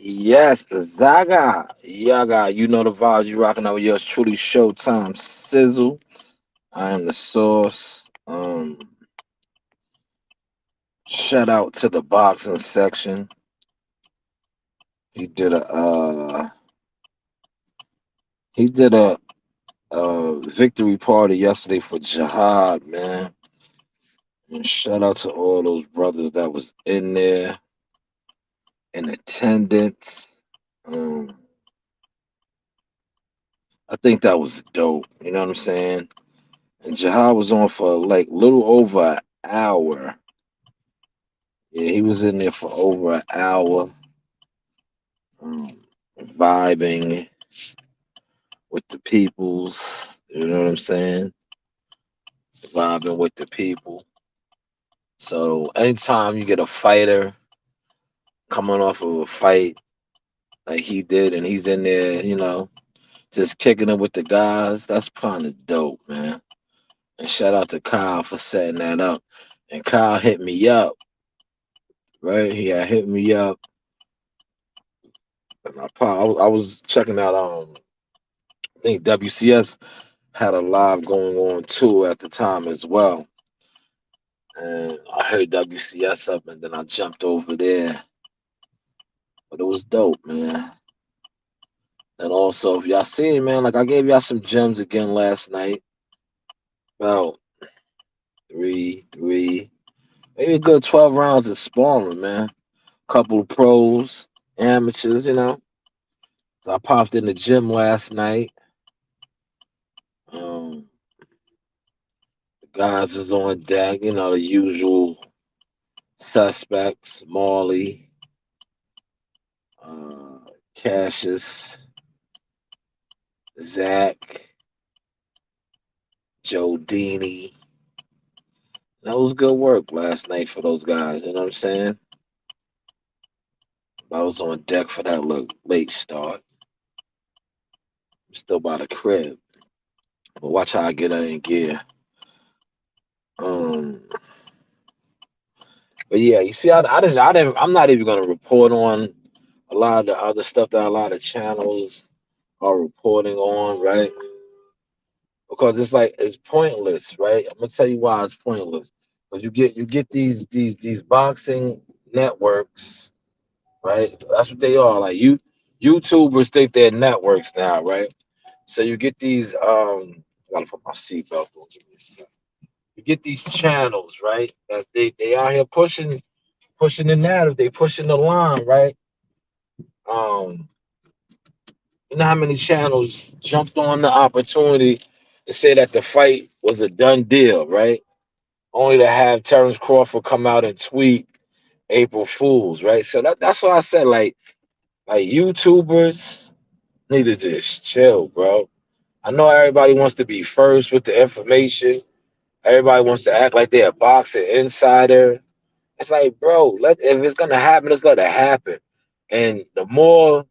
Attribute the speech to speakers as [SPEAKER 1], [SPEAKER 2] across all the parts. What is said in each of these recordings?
[SPEAKER 1] Yes, Zaga, Yaga, you know the vibes. You rocking out with yours truly, Showtime Sizzle. I am the source. Shout out to the boxing section. He did a he did a victory party yesterday for Jihad, man. And shout out to all those brothers that was in there in attendance. Um, I think that was dope. You know what I'm saying? And Jihad was on for like little over an hour. Yeah, he was in there for over an hour, um, vibing with the peoples. You know what I'm saying? Vibing with the people. So anytime you get a fighter coming off of a fight like he did, and he's in there, just kicking it with the guys, that's kind of dope, man. And shout out to Kyle for setting that up. And Kyle hit me up, right? He had hit me up, and I was checking out. I think WCS had a live going on too at the time as well. And I heard WCS up, and then I jumped over there. But it was dope, man. And also, if y'all see it, man, like I gave y'all some gems again last night. About three, maybe a good 12 rounds of sparring, man. Couple of pros, amateurs, So I popped in the gym last night. Um, the guys was on deck, the usual suspects, Marley, uh, Cassius, Zach, Joe Dini. That was good work last night for those guys. You know what I'm saying? I was on deck for that late start. I'm still by the crib, but watch how I get in gear. Um, but yeah, you see, I'm not even gonna report on a lot of the other stuff that a lot of channels are reporting on, right? Because it's like it's pointless, right? I'm gonna tell you why it's pointless. Because you get these boxing networks, right? That's what they are. Like YouTubers think they're networks now, right? So you get these I gotta put my seatbelt on. You get these channels, right? That they out here pushing the narrative, they pushing the line, right? Um, you know how many channels jumped on the opportunity to say that the fight was a done deal, right? Only to have Terrence Crawford come out and tweet April Fools, right? So that's why I said like YouTubers need to just chill, bro. I know everybody wants to be first with the information. Everybody wants to act like they're a boxing insider. It's like, bro, if it's gonna happen, let's let it happen. And the more,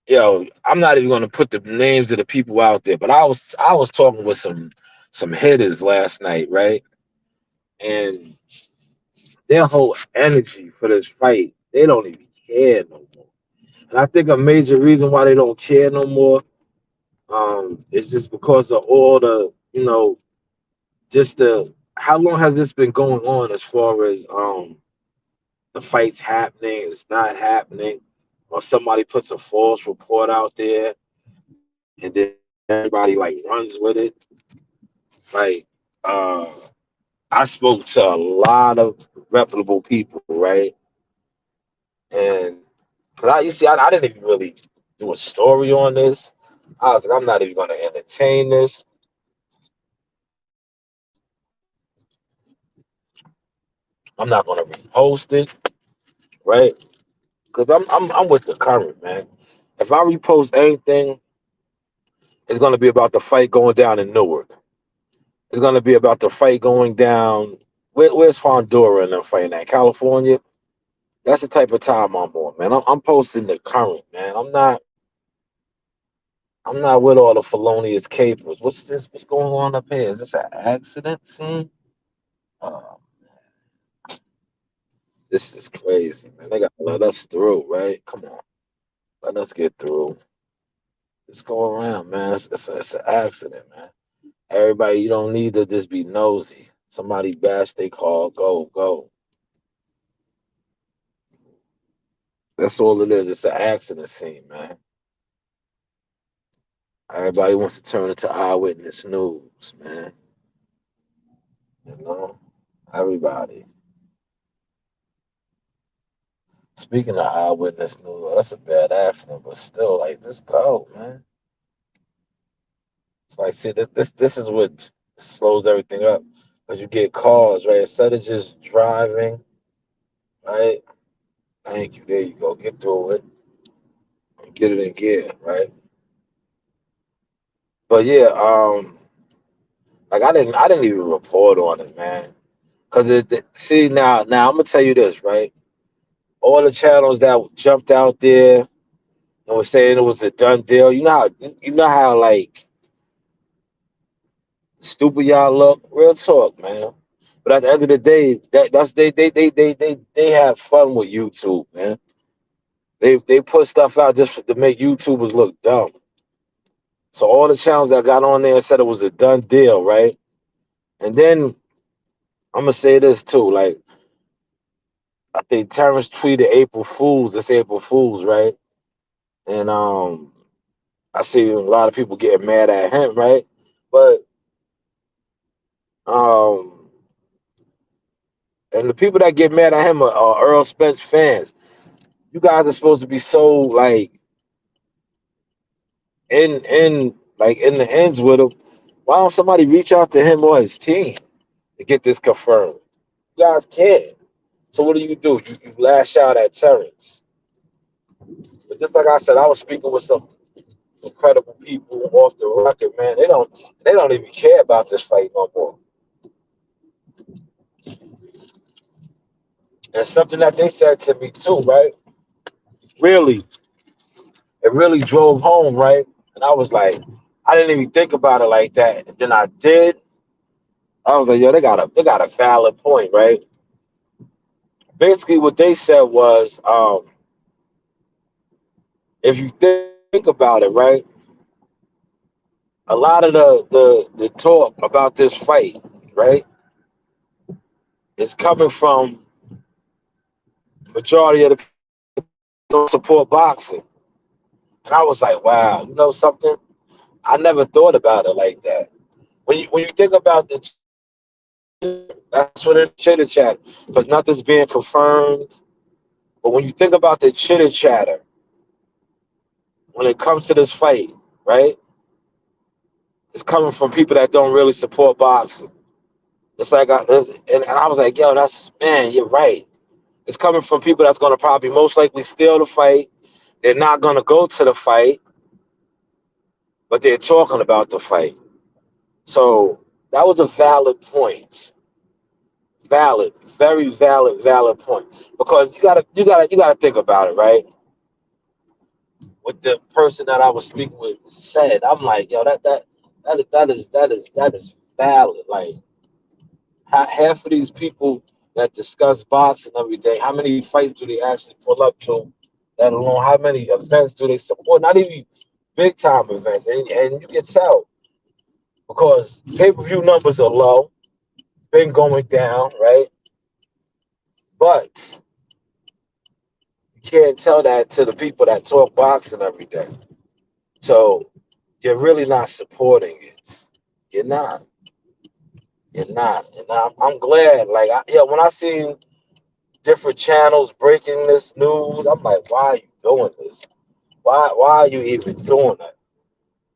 [SPEAKER 1] I'm not even gonna put the names of the people out there, but I was talking with some hitters last night, right? And their whole energy for this fight, they don't even care no more. And I think a major reason why they don't care no more, is just because of all the, just the how long has this been going on as far as the fight's happening, it's not happening, or somebody puts a false report out there and then everybody like runs with it. Like uh I spoke to a lot of reputable people, right? And cause you see, I didn't even really do a story on this. I was like, I'm not even gonna entertain this. I'm not gonna repost it, right? Cause I'm with the current, man. If I repost anything, it's gonna be about the fight going down in Newark. It's gonna be about the fight going down. Where's Fondura and them fighting at? California. That's the type of time I'm on, man. I'm posting the current, man. I'm not with all the felonious capers. What's this? What's going on up here? Is this an accident scene? Uh, This is crazy, man. They gotta let us through, right? Come on, let us get through. Just go around, man. It's an accident, man. Everybody, you don't need to just be nosy. Somebody bash they call, go. That's all it is. It's an accident scene, man. Everybody wants to turn it to eyewitness news, man. You know, everybody. Speaking of eyewitness news, that's a bad accident, but still, like, just go, man. It's like, see, this is what slows everything up, because you get calls, right? Instead of just driving, right? Thank you. There you go. Get through it and get it in gear, right? But yeah, like I didn't even report on it, man. Cause see now I'm gonna tell you this, right? All the channels that jumped out there and was saying it was a done deal. You know how like stupid y'all look. Real talk, man. But at the end of the day, that's they have fun with YouTube, man. They put stuff out just to make YouTubers look dumb. So all the channels that got on there said it was a done deal, right? And then I'm gonna say this too, like I think Terrence tweeted April Fools. It's April Fools, right? And I see a lot of people getting mad at him, right? But um, and the people that get mad at him are Earl Spence fans. You guys are supposed to be so like in the ends with him. Why don't somebody reach out to him or his team to get this confirmed? You guys can't. So what do? You lash out at Terrence. But just like I said, I was speaking with some credible people off the record, man. They don't even care about this fight no more. And something that they said to me too, right? Really, it really drove home, right? And I was like, I didn't even think about it like that. And then I did. I was like, yo, they got a valid point, right? Basically, what they said was, if you think about it, right, a lot of the talk about this fight, right, is coming from majority of the people that don't support boxing. And I was like, wow, you know something? I never thought about it like that. When you think about the that's what it chitter chat because nothing's being confirmed. But when you think about the chitter chatter when it comes to this fight, right? It's coming from people that don't really support boxing. It's like, and I was like, yo, that's man, you're right. It's coming from people that's going to probably most likely steal the fight. They're not going to go to the fight, but they're talking about the fight. So that was a valid point. Valid, very valid point. Because you gotta think about it, right? What the person that I was speaking with said, I'm like, yo, that is valid. Like half of these people that discuss boxing every day, how many fights do they actually pull up to? Let alone how many events do they support? Not even big time events, and you can tell because pay per view numbers are low, been going down, right? But you can't tell that to the people that talk boxing every day. So you're really not supporting it. You're not. You're not. And I'm glad. Like, yeah, when I seen different channels breaking this news, I'm like, why are you doing this? Why are you even doing that?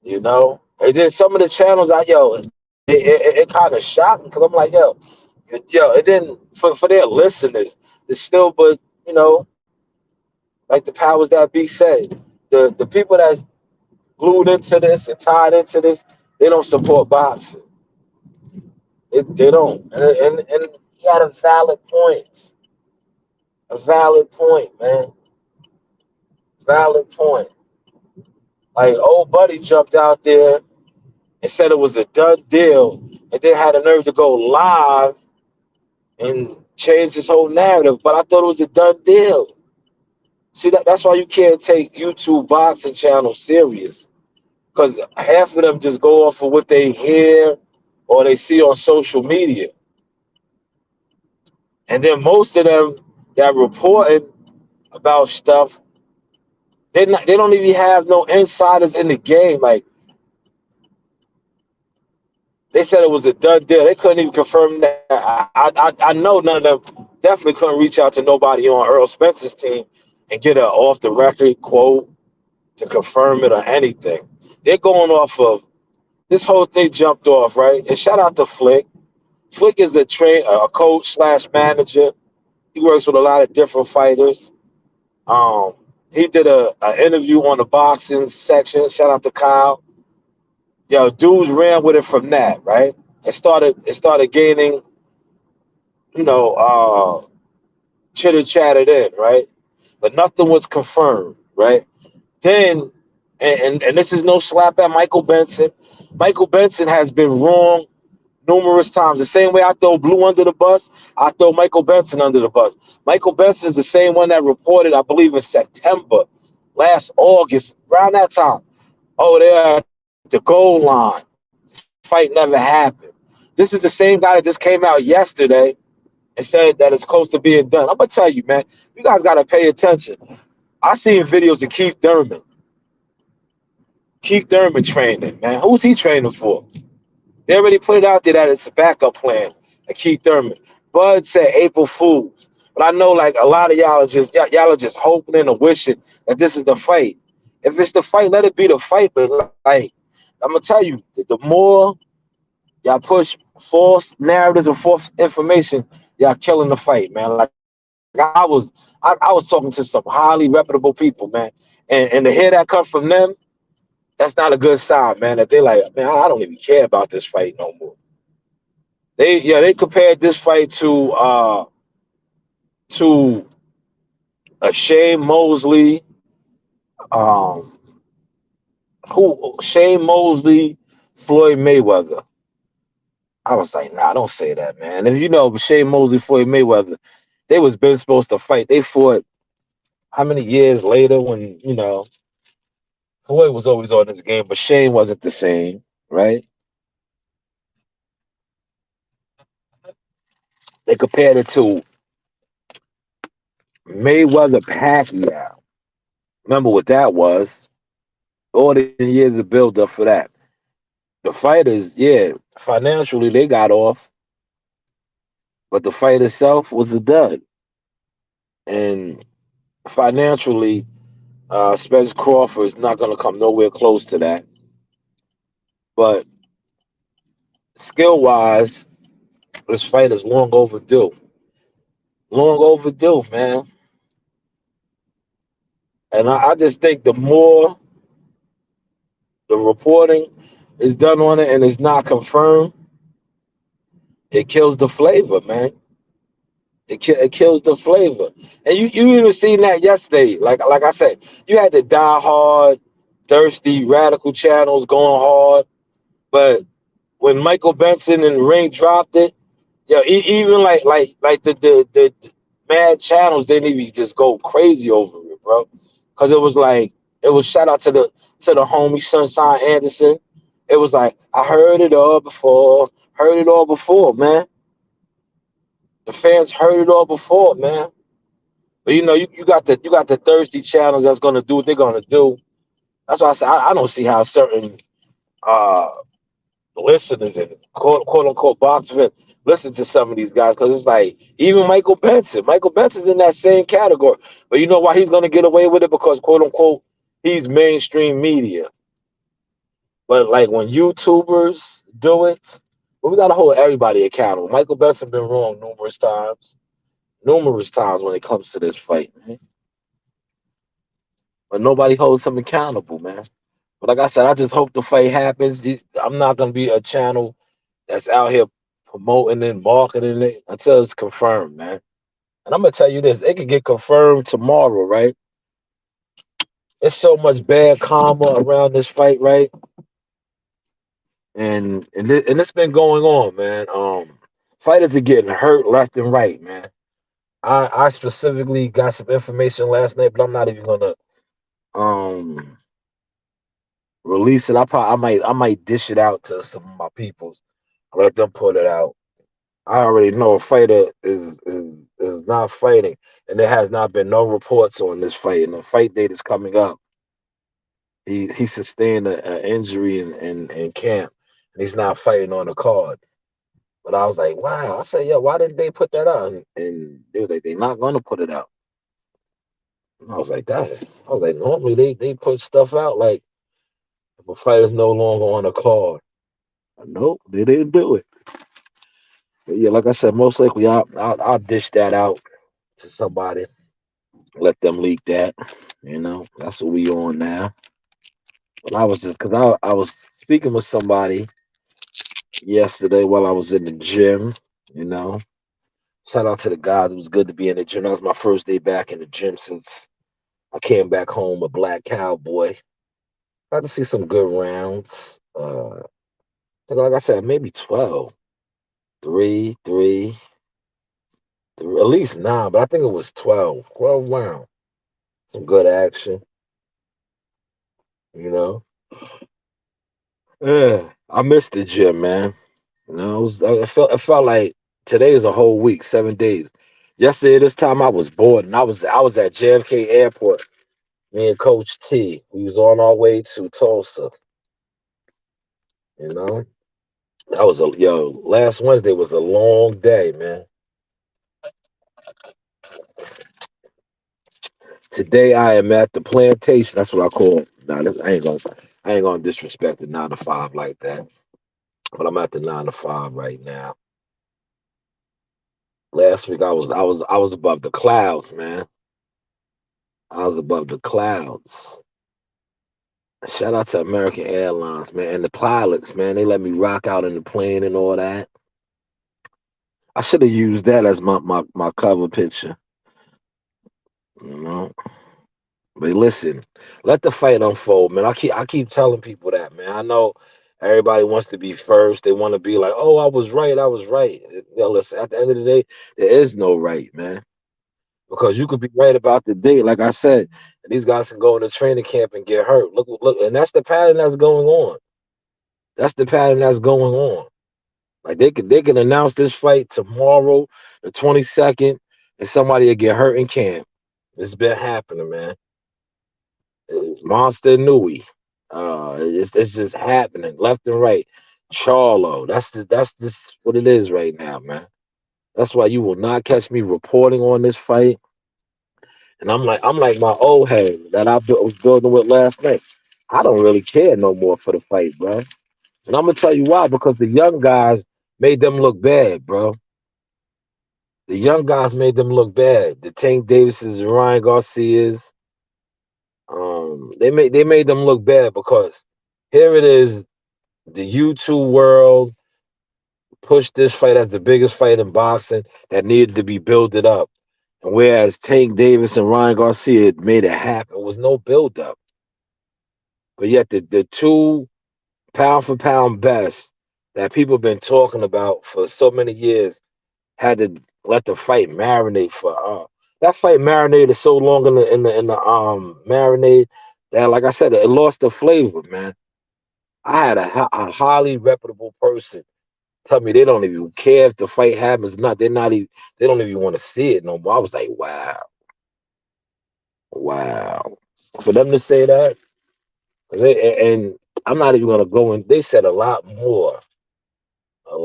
[SPEAKER 1] You know? And then some of the channels, it kind of shocked me because I'm like, yo, it didn't for their listeners. It's still, but you know, like the powers that be said, the people that's glued into this and tied into this, they don't support boxing. They don't, and you got a valid point, man, valid point. Like old buddy jumped out there and said it was a done deal, and then had the nerve to go live and changed this whole narrative. But I thought it was a done deal. See that's why you can't take YouTube boxing channels serious. Because half of them just go off of what they hear or they see on social media. And then most of them that reporting about stuff, they don't even have no insiders in the game. Like they said it was a done deal. They couldn't even confirm that. I know none of them definitely couldn't reach out to nobody on Earl Spencer's team and get an off the record quote to confirm it or anything. They're going off of this whole thing jumped off, right? And shout out to Flick. Flick is a coach slash manager. He works with a lot of different fighters. Um, he did a interview on the boxing section. Shout out to Kyle. Yo, dudes ran with it from that, right? It started gaining, you know, chitter chatted in, right? But nothing was confirmed, right? Then, and this is no slap at Michael Benson. Michael Benson has been wrong numerous times. The same way I throw Blue under the bus, I throw Michael Benson under the bus. Michael Benson is the same one that reported, I believe, in September, last August, around that time. Oh, they're at the goal line. Fight never happened. This is the same guy that just came out yesterday and said that it's close to being done. I'm gonna tell you, man, you guys gotta pay attention. I seen videos of Keith Thurman. Keith Thurman training, man. Who's he training for? They already put it out there that it's a backup plan. Like Keith Thurman. Bud said April Fools. But I know like a lot of y'all are just hoping and wishing that this is the fight. If it's the fight, let it be the fight. But like I'm gonna tell you, the more y'all push false narratives and false information, y'all killing the fight, man. Like I was talking to some highly reputable people, man. And to hear that come from them, that's not a good sign, man. That they like, man, I don't even care about this fight no more. They compared this fight to a Shane Mosley, um who Shane Mosley, Floyd Mayweather. I was like, nah, don't say that, man. If you know Shane Mosley, Floyd Mayweather, they was been supposed to fight. They fought how many years later when, Floyd was always on this game, but Shane wasn't the same, right? They compared it to Mayweather Pacquiao. Remember what that was? All the years of build up for that. The fighters, yeah, financially they got off, but the fight itself was a dud. And financially, Spence Crawford is not going to come nowhere close to that. But skill wise, this fight is long overdue. Long overdue, man. And I just think the more the reporting is done on it and it's not confirmed, it kills the flavor, man. It kills the flavor. And you even seen that yesterday. Like I said, you had the die hard, thirsty, radical channels going hard. But when Michael Benson and Ring dropped it, yeah, even like the mad channels didn't even just go crazy over it, bro. Cause it was shout out to the homie Sunshine Anderson. It was like I heard it all before, man. The fans heard it all before, man. But you got the thirsty channels that's gonna do what they're gonna do. That's why I say I don't see how certain uh listeners and quote unquote boxers listen to some of these guys because it's like even Michael Benson. Michael Benson's in that same category. But you know why he's gonna get away with it? Because quote unquote he's mainstream media. But like when YouTubers do it, well, we gotta hold everybody accountable. Michael Benson been wrong numerous times when it comes to this fight, man. But nobody holds him accountable, man. But like I said, I just hope the fight happens. I'm not gonna be a channel that's out here promoting and marketing it until it's confirmed, man. And I'm gonna tell you this: it could get confirmed tomorrow, right? There's so much bad karma around this fight, right? And it's been going on, man. Fighters are getting hurt left and right, man. I specifically got some information last night, but I'm not even gonna um release it. I might dish it out to some of my peoples. Let them put it out. I already know a fighter is not fighting, and there has not been no reports on this fight. And the fight date is coming up. He sustained an injury in camp, and he's not fighting on the card. But I was like, wow. I said, yo, why didn't they put that out? And they was like, they're not gonna put it out. And I was like, that. I was like, normally they put stuff out like if a fighter's no longer on the card. Nope, they didn't do it. But yeah, like I said, most likely I'll dish that out to somebody, let them leak that. That's what we on now. But I was just because I was speaking with somebody yesterday while I was in the gym. You know, shout out to the guys. It was good to be in the gym. That was my first day back in the gym since I came back home a black cowboy. Got to see some good rounds. Like I said, maybe 12, 3, at least 9, but I think it was 12 rounds. Some good action, you know. Yeah, I missed the gym, man. It felt like today is a whole week, 7 days. Yesterday this time I was bored, and I was at JFK Airport. Me and Coach T. We was on our way to Tulsa. You know, that was a yo. Last Wednesday was a long day, man. Today I am at the plantation. That's what I call it. Nah, I ain't gonna disrespect the 9 to 5 like that. But I'm at the 9 to 5 right now. Last week I was above the clouds, man. I was above the clouds. Shout out to American Airlines, man, and the pilots, man. They let me rock out in the plane and all that. I should have used that as my cover picture, you know. But listen, let the fight unfold, man. I keep telling people that, man. I know everybody wants to be first. They want to be like, oh, I was right, I was right. Listen, at the end of the day, there is no right, man. Because you could be right about the date, like I said, and these guys can go into training camp and get hurt. Look, and that's the pattern that's going on. That's the pattern that's going on. Like they can announce this fight tomorrow, the 22nd, and somebody will get hurt in camp. It's been happening, man. Monster Nui. It's just happening left and right. Charlo. That's what it is right now, man. That's why you will not catch me reporting on this fight. And I'm like my old head that was building with last night. I don't really care no more for the fight, bro. And I'm gonna tell you why, because the young guys made them look bad, bro. The young guys made them look bad. The Tank Davises and Ryan Garcias, they made them look bad because here it is, the YouTube world pushed this fight as the biggest fight in boxing that needed to be builded up. And whereas Tank Davis and Ryan Garcia made it happen, it was no build up. But yet the two pound for pound best that people have been talking about for so many years had to let the fight marinate for that fight marinated so long in the marinade that, like I said, it lost the flavor, man. I had a highly reputable person tell me they don't even care if the fight happens or not. They don't even want to see it no more. I was like, wow, wow. For them to say that, and I'm not even gonna go in. They said a lot more, but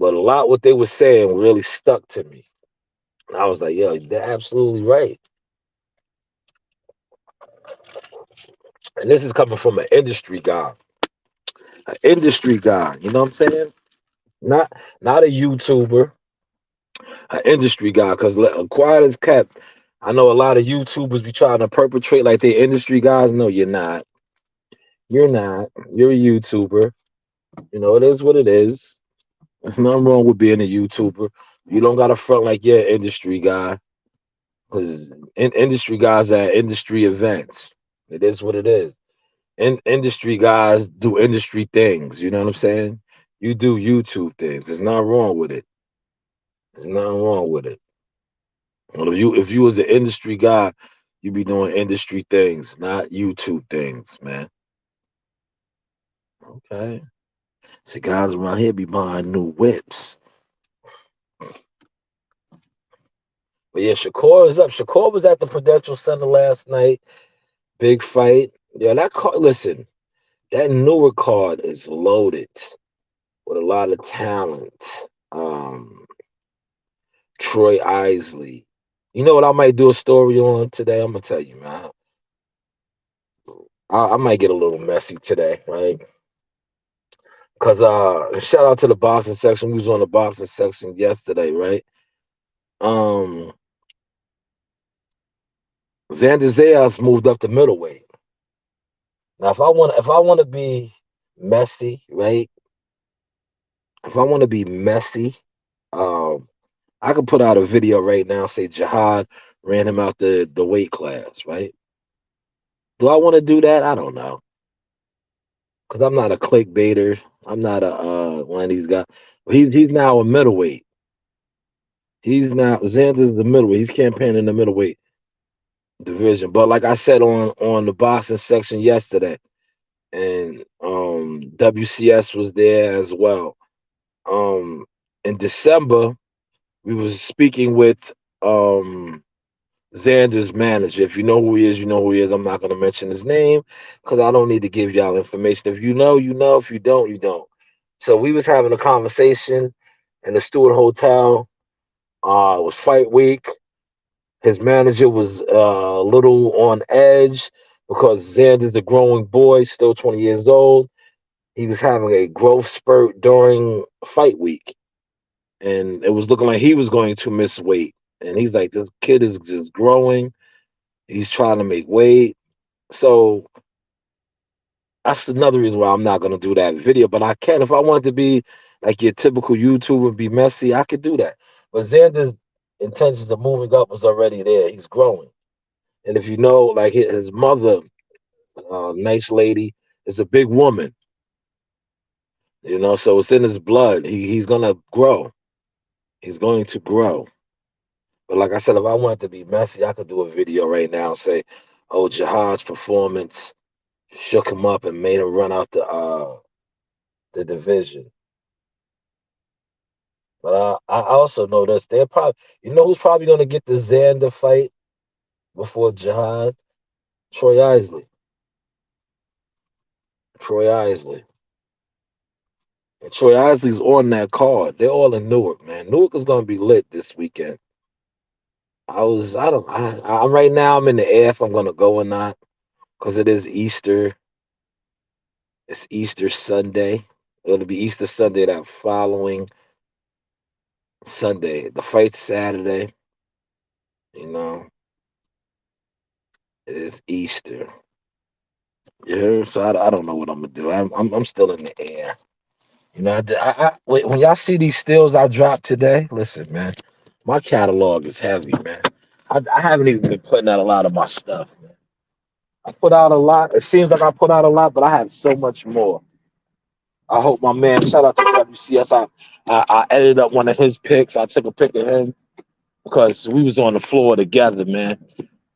[SPEAKER 1] a lot what they were saying really stuck to me. And I was like, yo, they're absolutely right. And this is coming from an industry guy. You know what I'm saying? Not not a YouTuber, an industry guy. Because quiet as kept, I know a lot of YouTubers be trying to perpetrate like they industry guys. No, you're not. You're not. You're a YouTuber. You know, it is what it is. There's nothing wrong with being a YouTuber. You don't got to front like you're an industry guy. Because industry guys are at industry events. It is what it is. Industry guys do industry things. You know what I'm saying? You do YouTube things. There's nothing wrong with it. There's nothing wrong with it. Well, if you was an industry guy, you be doing industry things, not YouTube things, man. Okay. See, guys around here be buying new whips. But yeah, Shakur is up. Shakur was at the Prudential Center last night. Big fight. Yeah, that card. Listen, that newer card is loaded with a lot of talent. Um, Troy Isley. You know what I might do a story on today? I'm gonna tell you, man. I might get a little messy today, right? Cause shout out to the boxing section. We was on the boxing section yesterday, right? Um, Xander Zayas moved up to middleweight. Now, if I want to be messy, right? If I want to be messy, um, I could put out a video right now. Say Jihad ran him out the weight class, right? Do I want to do that? I don't know, cause I'm not a clickbaiter. I'm not a one of these guys. He's now a middleweight. He's now Xander's the middleweight. He's campaigning in the middleweight division. But like I said on the boxing section yesterday, and WCS was there as well. Um, in December, we was speaking with Xander's manager. If you know who he is, you know who he is. I'm not going to mention his name because I don't need to give y'all information. If you know, you know. If you don't, you don't. So we was having a conversation in the Stewart Hotel. It was fight week. His manager was a little on edge because Xander's a growing boy, still 20 years old. He was having a growth spurt during fight week, and it was looking like he was going to miss weight. And he's like, this kid is just growing. He's trying to make weight. So that's another reason why I'm not going to do that video. But I can, if I wanted to be like your typical YouTuber, be messy, I could do that. But Xander's intentions of moving up was already there. He's growing. And if you know, like his mother, nice lady, is a big woman, so it's in his blood. He's going to grow. He's going to grow. But like I said, if I wanted to be messy, I could do a video right now and say, oh, Jihad's performance shook him up and made him run out the division. But I also know this. They're probably, who's probably going to get the Xander fight before Jihad? Troy Isley. Troy Isley. And Troy Isley's on that card. They're all in Newark, man. Newark is going to be lit this weekend. I right now I'm in the air if I'm going to go or not because it is Easter. It's Easter Sunday. It'll be Easter Sunday that following Sunday. The fight's Saturday. You know, it is Easter. Yeah, so I don't know what I'm gonna do. I'm still in the air. When y'all see these stills I dropped today, listen, man, my catalog is heavy, man. I haven't even been putting out a lot of my stuff, man. I put out a lot. It seems like I put out a lot, but I have so much more. I hope my man, shout out to WCS. I edited up one of his picks. I took a pic of him because we was on the floor together, man.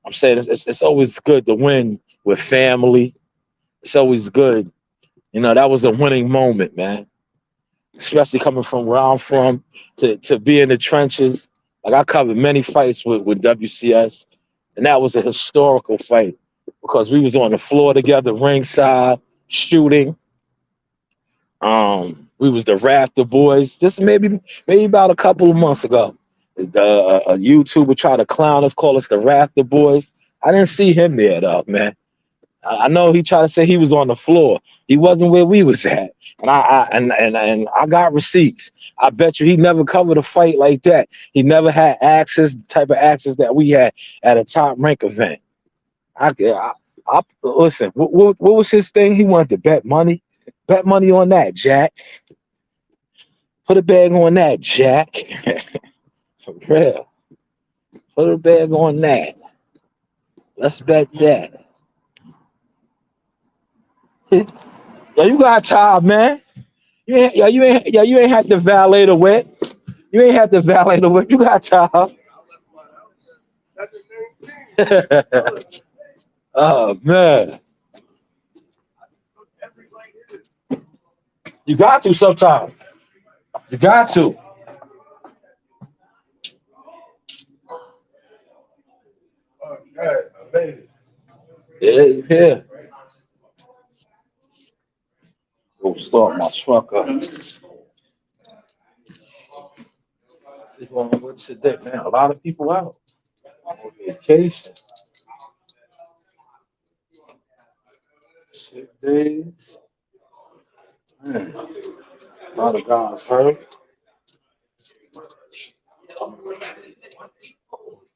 [SPEAKER 1] I'm saying it's always good to win with family. It's always good. That was a winning moment, man. Especially coming from where I'm from to be in the trenches. Like I covered many fights with WCS, and that was a historical fight because we was on the floor together, ringside, shooting. We was the Rafter Boys. Just maybe about a couple of months ago. A YouTuber tried to clown us, call us the Rafter Boys. I didn't see him there though, man. I know he tried to say he was on the floor. He wasn't where we was at, and I got receipts. I bet you he never covered a fight like that. He never had access, the type of access that we had at a top rank event. I listen. What was his thing? He wanted to bet money on that, Jack. Put a bag on that, Jack. For real. Put a bag on that. Let's bet that. Yo, you got time, man. You ain't have to valet the whip. You ain't have to valet the whip. You got time. Oh man, you got to sometimes. You got to. Yeah, yeah. Go start my truck up. See what's today, man. A lot of people out on vacation. Shit, dude. Man, a lot of guys hurt.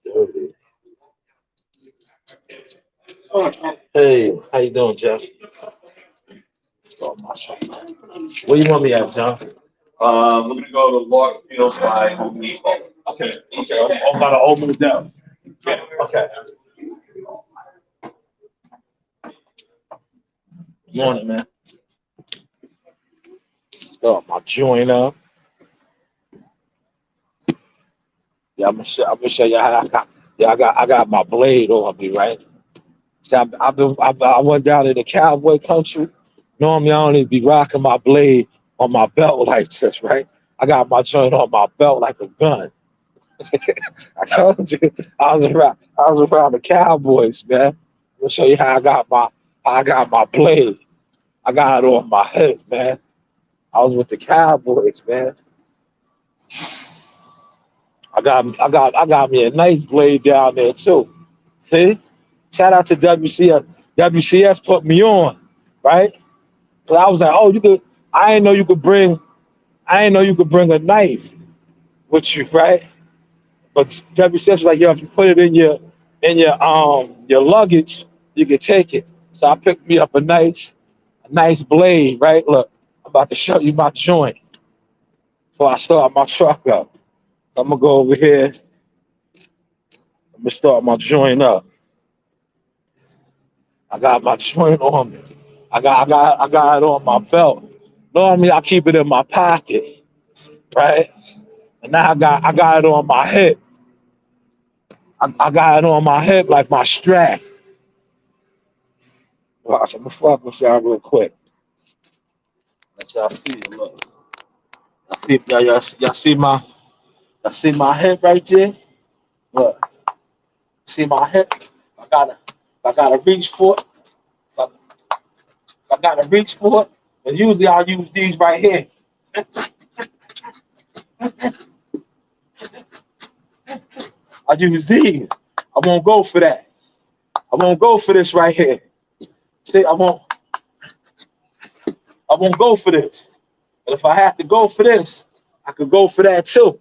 [SPEAKER 1] Dirty. Hey, how you doing, Jeff? Start my truck. Where you want me at, John? We're gonna go to Log Fields by Home Depot. Okay, okay. I'm about to open it down. Yeah, okay. Morning, man. Start my joint up. Yeah, I'm gonna show you how I got. Yeah, I got my blade on me, right? So I went down to the cowboy country. Normally, I only be rocking my blade on my belt like this, right? I got my joint on my belt like a gun. I told you I was around the cowboys, man. I'm gonna show you how I got my blade. I got it on my head, man. I was with the cowboys, man. I got me a nice blade down there too. See? Shout out to WCS. WCS put me on, right? But I was like, oh, you could. I didn't know you could bring. I didn't know you could bring a knife with you, right? But WCS was like, yo, if you put it in your luggage, you can take it. So I picked me up a nice blade, right? Look, I'm about to show you my joint before I start my truck up. So I'm gonna go over here. I'm gonna start my joint up. I got my joint on me. I got it on my belt. Normally I keep it in my pocket, right? And now I got it on my hip. I got it on my hip like my strap. Watch, I'm gonna fuck with y'all real quick. Let y'all see it. Look, y'all see my hip right there. Look, see my hip. I gotta I gotta reach for it. I, I gotta reach for it. And usually I'll use these right here. I use these. I won't go for that. I won't go for this right here. See, I won't go for this. But if I have to go for this, I could go for that too.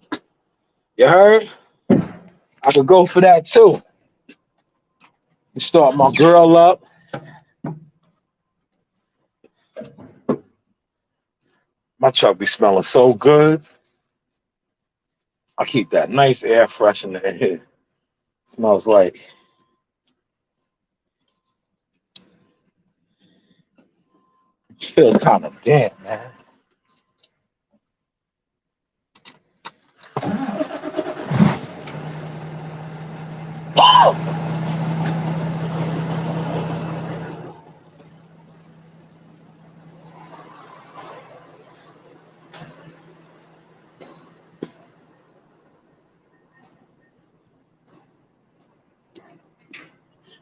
[SPEAKER 1] You heard? I could go for that too. And start my girl up. My truck be smelling so good. I keep that nice air freshener in here. Smells like feels kind of damp, man.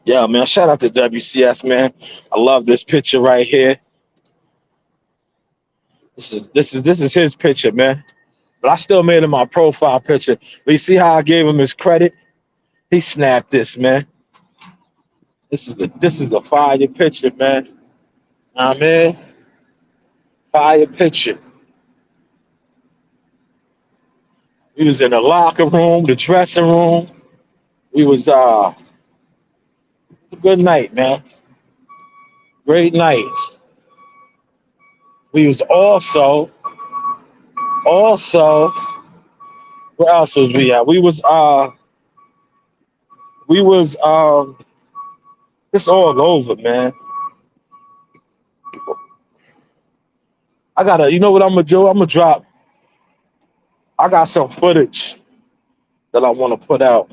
[SPEAKER 1] Yeah, man. Shout out to WCS, man. I love this picture right here. This is his picture, man. But I still made him my profile picture. But you see how I gave him his credit? He snapped this, man. This is a fire picture, man. Nah, man, fire picture. We was in the locker room, the dressing room. We was it was a good night, man. Great night. We was also where else was we at? We was it's all over, man. I gotta, you know what I'm gonna do? I'm gonna drop. I got some footage that I want to put out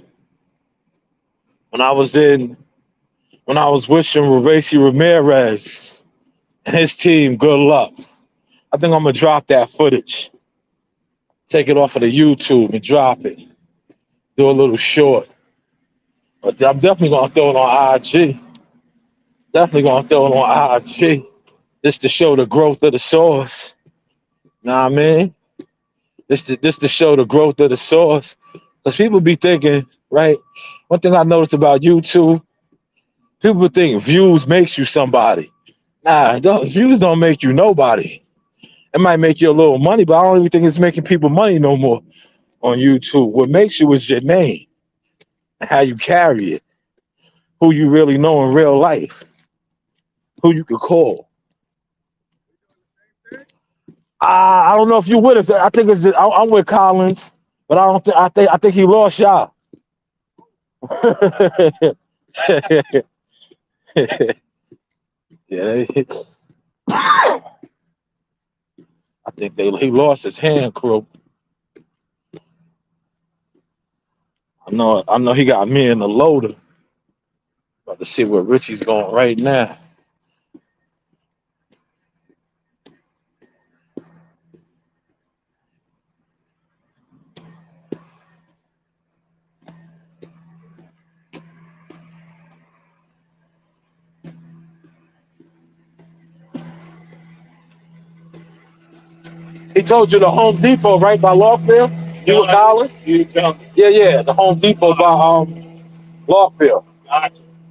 [SPEAKER 1] when I was in when I was wishing Racy Ramirez and his team good luck. I think I'm gonna drop that footage, take it off of the YouTube and drop it. Do a little short. But I'm definitely gonna throw it on IG. Definitely gonna throw it on IG. Just to show the growth of the source. Know what I mean? Just to show the growth of the source. Because people be thinking, right? One thing I noticed about YouTube, people think views makes you somebody. Nah, views don't make you nobody. It might make you a little money, but I don't even think it's making people money no more on YouTube. What makes you is your name, how you carry it, who you really know in real life, who you could call. I don't know if you with us. I think it's I'm with Collins, but I don't think I think he lost y'all. Yeah, I think he lost his hand, crew. I know he got me in the loader. About to see where Richie's going right now. He told you the Home Depot right by Lawfield. You with Collins? Yeah, yeah, the Home Depot by Lawfield.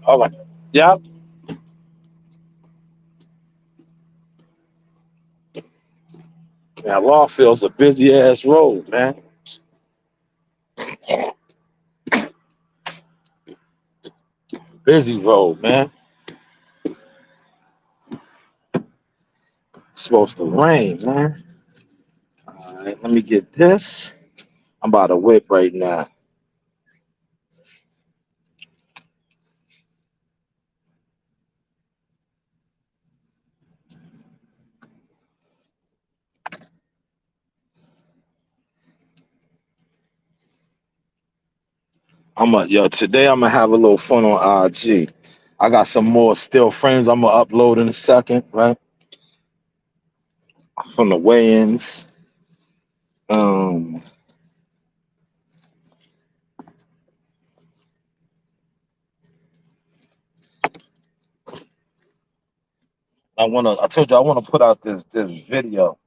[SPEAKER 1] All right. Yep. Yeah, Lawfield's a busy ass road, man. Busy road, man. It's supposed to rain, man. All right, let me get this. I'm about to whip right now. Today I'm gonna have a little fun on IG. I got some more still frames I'm gonna upload in a second, right? From the weigh-ins. Um, I told you I wanna put out this video.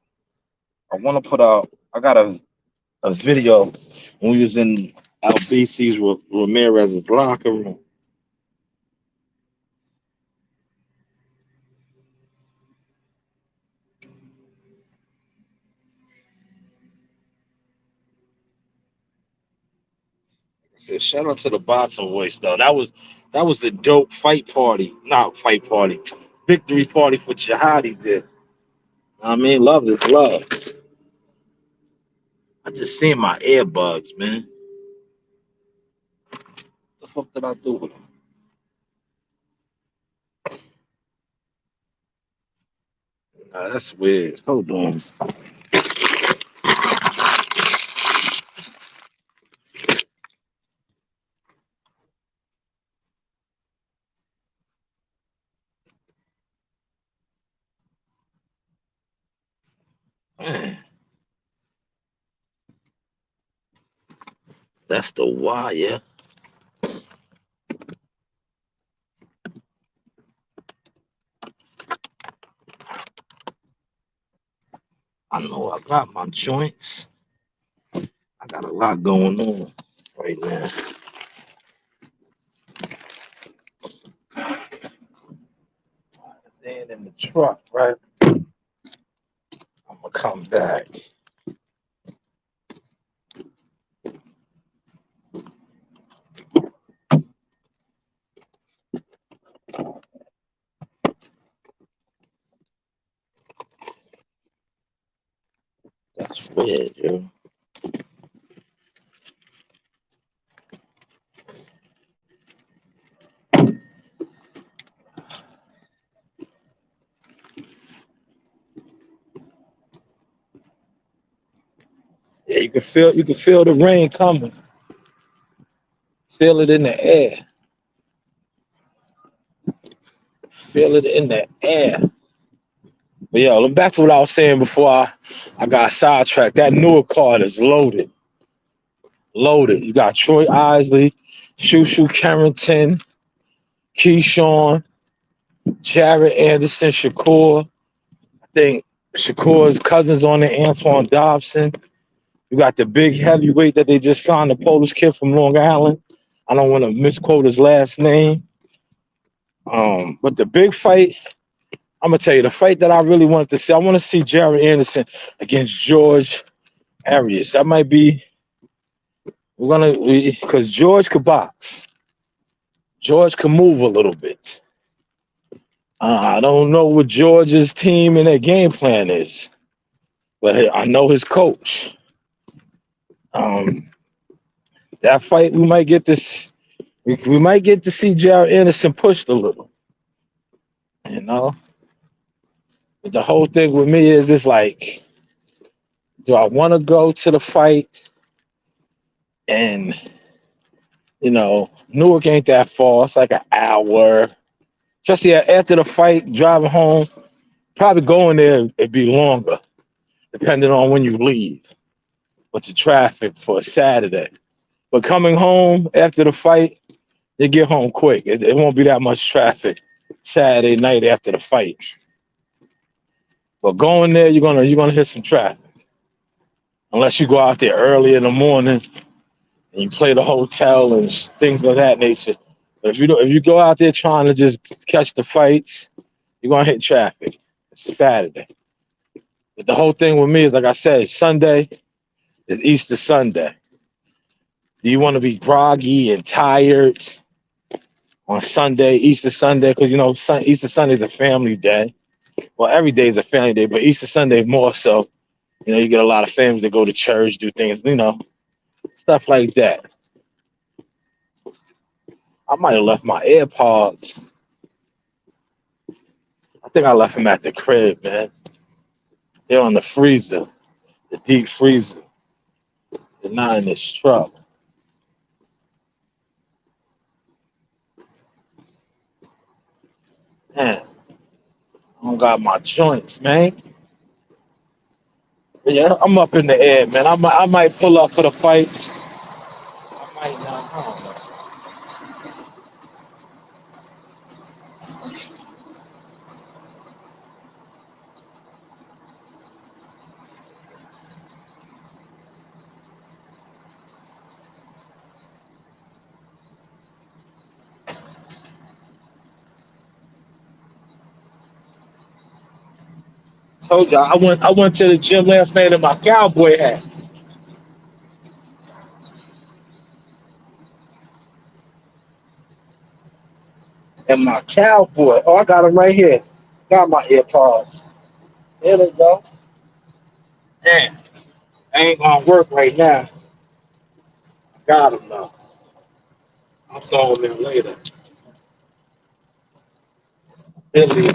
[SPEAKER 1] I got a video when we was in LBC's Ramirez's locker room. I said, shout out to the Boston voice though. That was the dope fight party. Not fight party. Victory party for Jihadi did. I mean, love is love. I just seen my earbuds, man. What the fuck did I do with them? Nah, that's weird. Hold on. Man, that's the wire. I know I got my joints. I got a lot going on right now. Staying in the truck, right? I'm gonna come back. That's weird, yo. You can feel the rain coming. Feel it in the air. Feel it in the air. But yeah, look back to what I was saying before I got sidetracked. That newer card is loaded. Loaded. You got Troy Isley, Shushu Carrington, Keyshawn, Jared Anderson, Shakur. I think Shakur's cousins on there, Antoine Dobson. You got the big heavyweight that they just signed, the Polish kid from Long Island. I don't want to misquote his last name. But the big fight, I'm gonna tell you, the fight that I really wanted to see, I want to see Jared Anderson against George Arias. That might be because George could box. George can move a little bit. I don't know what George's team and their game plan is, but I know his coach. Um, that fight, we might get this. We might get to see Jared Anderson pushed a little. You know, but the whole thing with me is it's like, do I want to go to the fight? And Newark ain't that far. It's like an hour. Especially after the fight, driving home, probably going there it'd be longer, depending on when you leave. What's the traffic for a Saturday? But coming home after the fight, you get home quick. It won't be that much traffic Saturday night after the fight. But going there, you're gonna hit some traffic unless you go out there early in the morning and you play the hotel and things of that nature. But if you go out there trying to just catch the fights, you're gonna hit traffic. It's Saturday. But the whole thing with me is, like I said, Sunday is Easter Sunday. Do you want to be groggy and tired on Sunday, Easter Sunday? Because Easter Sunday is a family day. Well, every day is a family day, but Easter Sunday more so. You get a lot of families that go to church, do things, stuff like that. I might have left my AirPods. I think I left them at the crib, man. They're on the freezer, the deep freezer. They're not in this truck. Man, I don't got my joints, man. But yeah, I'm up in the air, man. I might pull up for the fights. I might not. I don't know. Told you I went to the gym last night in my cowboy hat and my cowboy. Oh, I got them right here. Got my AirPods. There they go. Damn, I ain't gonna work right now. I got them though. I'll throw them in later. Busy.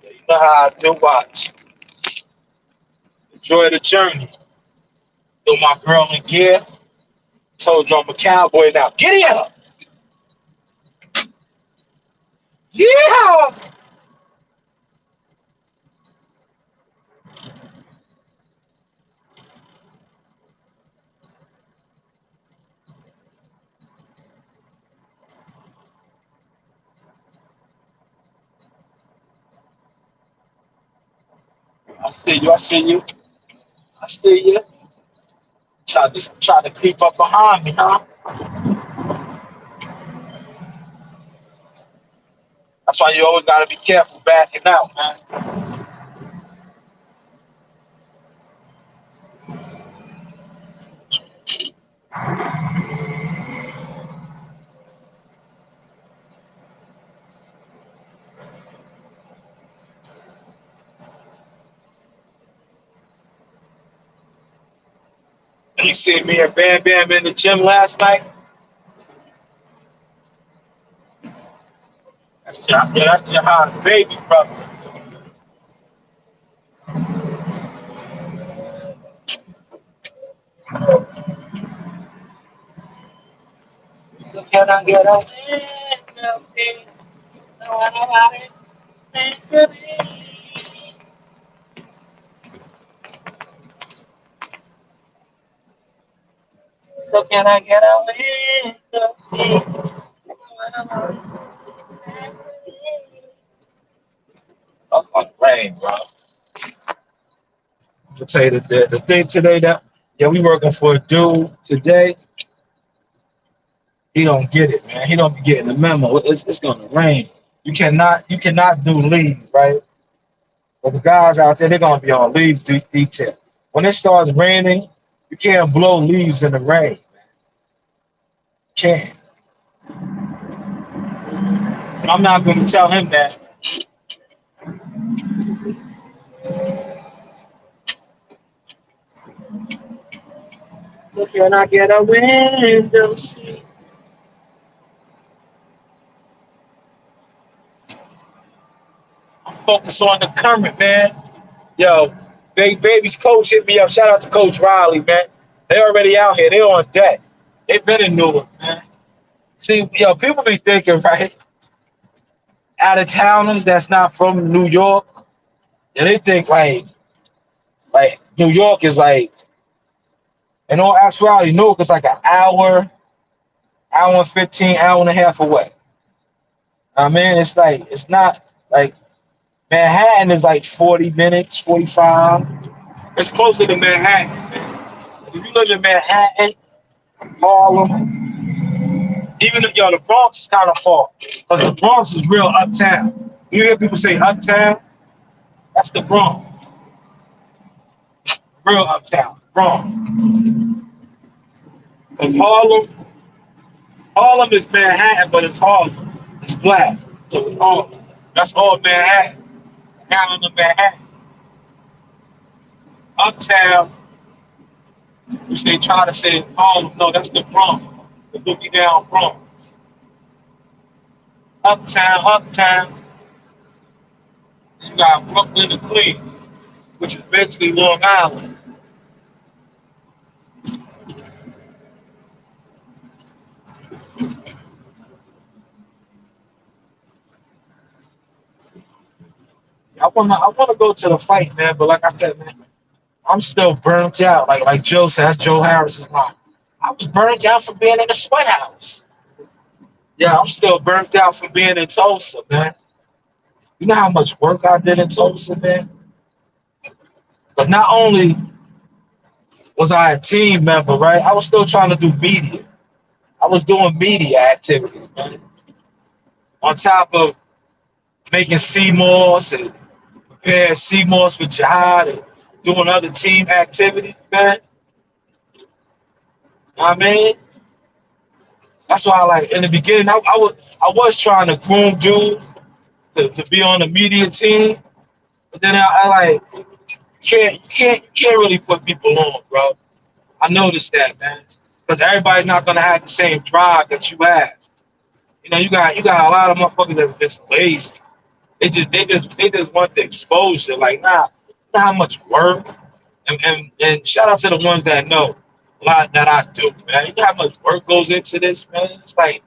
[SPEAKER 1] You know how I do. Watch. Enjoy the journey. Do my girl in gear. Told you I'm a cowboy now. Giddy up. Yeah. I see you. I see you. I see you. Try to creep up behind me, huh? That's why you always gotta be careful backing out, man. You see me and Bam Bam in the gym last night? That's your hot baby, brother. So can I get a window seat? No, nobody thinks to me. So can I get a window seat? No, nobody thinks to me. That's gonna rain, bro. To tell you the thing today that yeah we working for a dude today. He don't get it, man. He don't be getting the memo. It's gonna rain. You cannot do leave, right? But the guys out there, they're gonna be on leave detail. When it starts raining, you can't blow leaves in the rain. Can't. I'm not gonna tell him that. So can I get a window seat? Focus on the current, man. Yo, baby's coach hit me up. Shout out to Coach Riley, man. They already out here. They on deck. They been in Newark, man. See, yo, people be thinking, right? Out of towners that's not from New York, and they think like New York is like, in all actuality, Newark is like an hour, hour and 15, hour and a half away. I mean, it's like it's not like Manhattan is like 40 minutes, 45. It's closer to Manhattan. If you live in Manhattan, Harlem, even if the Bronx is kind of far, because the Bronx is real uptown. You hear people say uptown, that's the Bronx, real uptown, Bronx. Because Harlem is Manhattan, but it's Harlem. It's black, so it's Harlem. That's all Manhattan. Down in the Manhattan. Uptown, which they try to say is Harlem, no, that's the Bronx. The boogie down Bronx. Uptown, you got Brooklyn and Queens, which is basically Long Island. I wanna go to the fight, man, but like I said, man, I'm still burnt out. Like Joe says, Joe Harris's line. I was burnt out from being in the sweat house. Yeah, I'm still burnt out from being in Tulsa, man. You know how much work I did in Tulsa, man? Because not only was I a team member, right? I was still trying to do media. I was doing media activities, man. On top of making CMOS and preparing CMOS for jihad and doing other team activities, man. You know what I mean? That's why, like in the beginning, I was trying to groom dudes to be on the media team, but then I like can't really put people on, bro. I noticed that, man, because everybody's not gonna have the same drive that you have. You got a lot of motherfuckers that's just lazy. They just want the exposure. Like, nah, you know how much work and shout out to the ones that know a lot that I do, man. You know how much work goes into this, man. It's like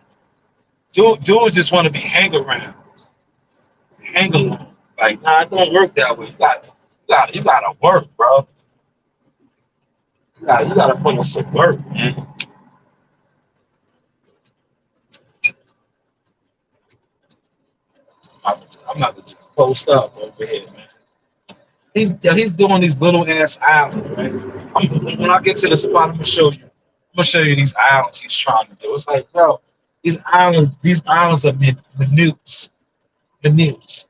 [SPEAKER 1] dudes just want to be hang arounds, hang along. Like, nah, it don't work that way. You gotta work, bro. You gotta put in some work, man. I'm about to just post up over here, man. He's doing these little ass islands, right? When I get to the spot, I'm gonna show you. I'm gonna show you these islands he's trying to do. It's like, bro, these islands are minutes, minutes.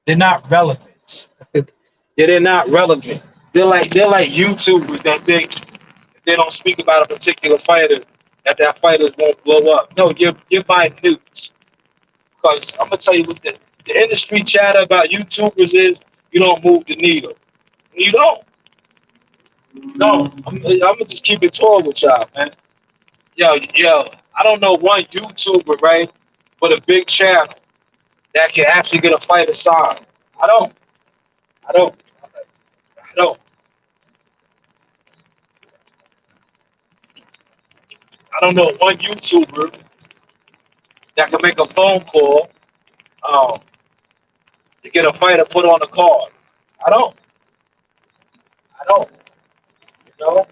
[SPEAKER 1] They're not relevant. Yeah, they're not relevant. They're like YouTubers that think if they don't speak about a particular fighter, that fighters won't blow up. No, you're buying news. Because I'm gonna tell you what the industry chatter about YouTubers is, you don't move the needle. You don't. No, I'm gonna just keep it tall with y'all, man. Yo, I don't know one YouTuber, right, with a big channel that can actually get a fighter signed. I don't. I don't. I don't. I don't know one YouTuber that can make a phone call um, to get a fighter put on the card. I don't. I don't. You know.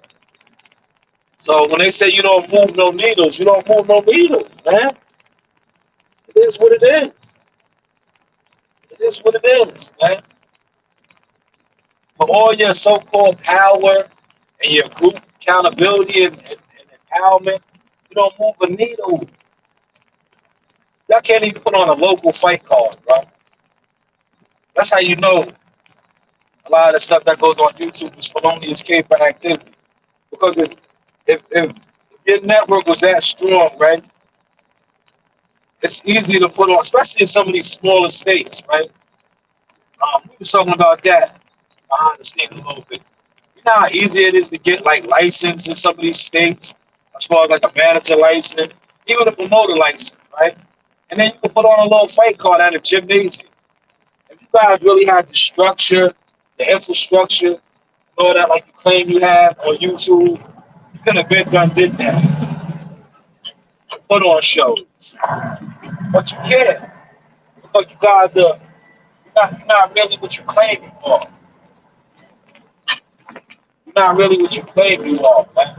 [SPEAKER 1] So when they say you don't move no needles, you don't move no needles, man. It is what it is. It is what it is, man. For all your so-called power and your group accountability and empowerment, you don't move a needle. Y'all can't even put on a local fight card, bro. That's how you know a lot of the stuff that goes on YouTube is felonious caper activity. Because if your network was that strong, right, it's easy to put on, especially in some of these smaller states, right? We were talking about that behind the scenes a little bit. You know how easy it is to get like licensed in some of these states, as far as like a manager license, even a promoter license, right? And then you can put on a little fight card at a gymnasium. If you guys really had the structure, the infrastructure, all that like you claim you have on YouTube, you could have been done did that. Put on shows. But you can't. Because you guys are you're not really what you claim you are. You're not really what you claim you are, man.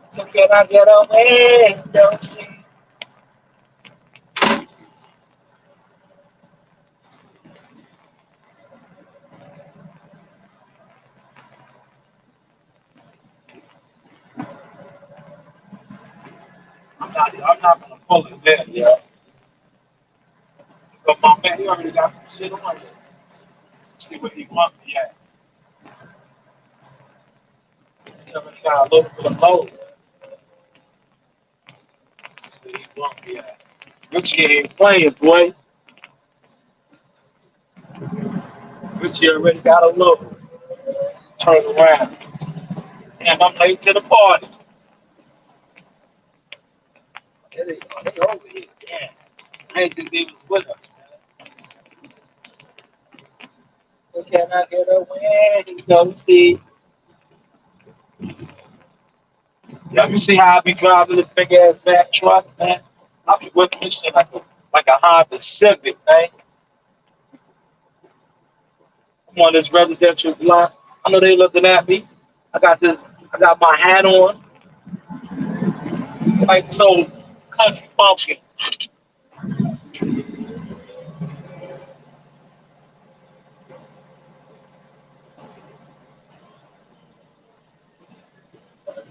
[SPEAKER 1] So can I get away? Don't see. I'm not gonna pull it there, yeah. But my man, he already got some shit on it. See what he wants me at. He already got a little bit of load. See what he wants me at. Richie ain't playing, boy. Richie already got a look. Turn around. And I'm late to the party. They over here. Damn. I ain't think they was with us, man. So can I get away? You know, see. Y'all you see how I be driving this big ass back truck, man? I be whipping this shit like a Honda Civic, man. I'm on this residential block. I know they looking at me. I got this. I got my hat on, like so country pumpkin.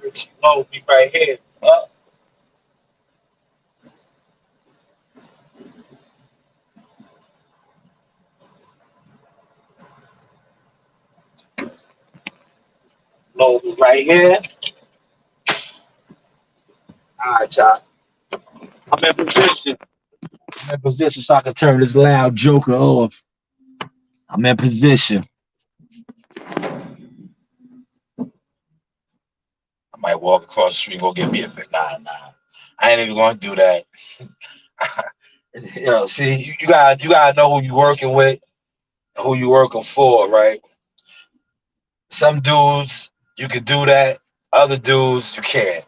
[SPEAKER 1] Richie low me right here. Low me right here. All right, y'all. I'm in position. I'm in position so I can turn this loud joker off. I'm in position. I might walk across the street and go get me a bit. Nah. I ain't even gonna do that. See, you gotta know who you working with, who you working for, right? Some dudes you can do that, other dudes you can't.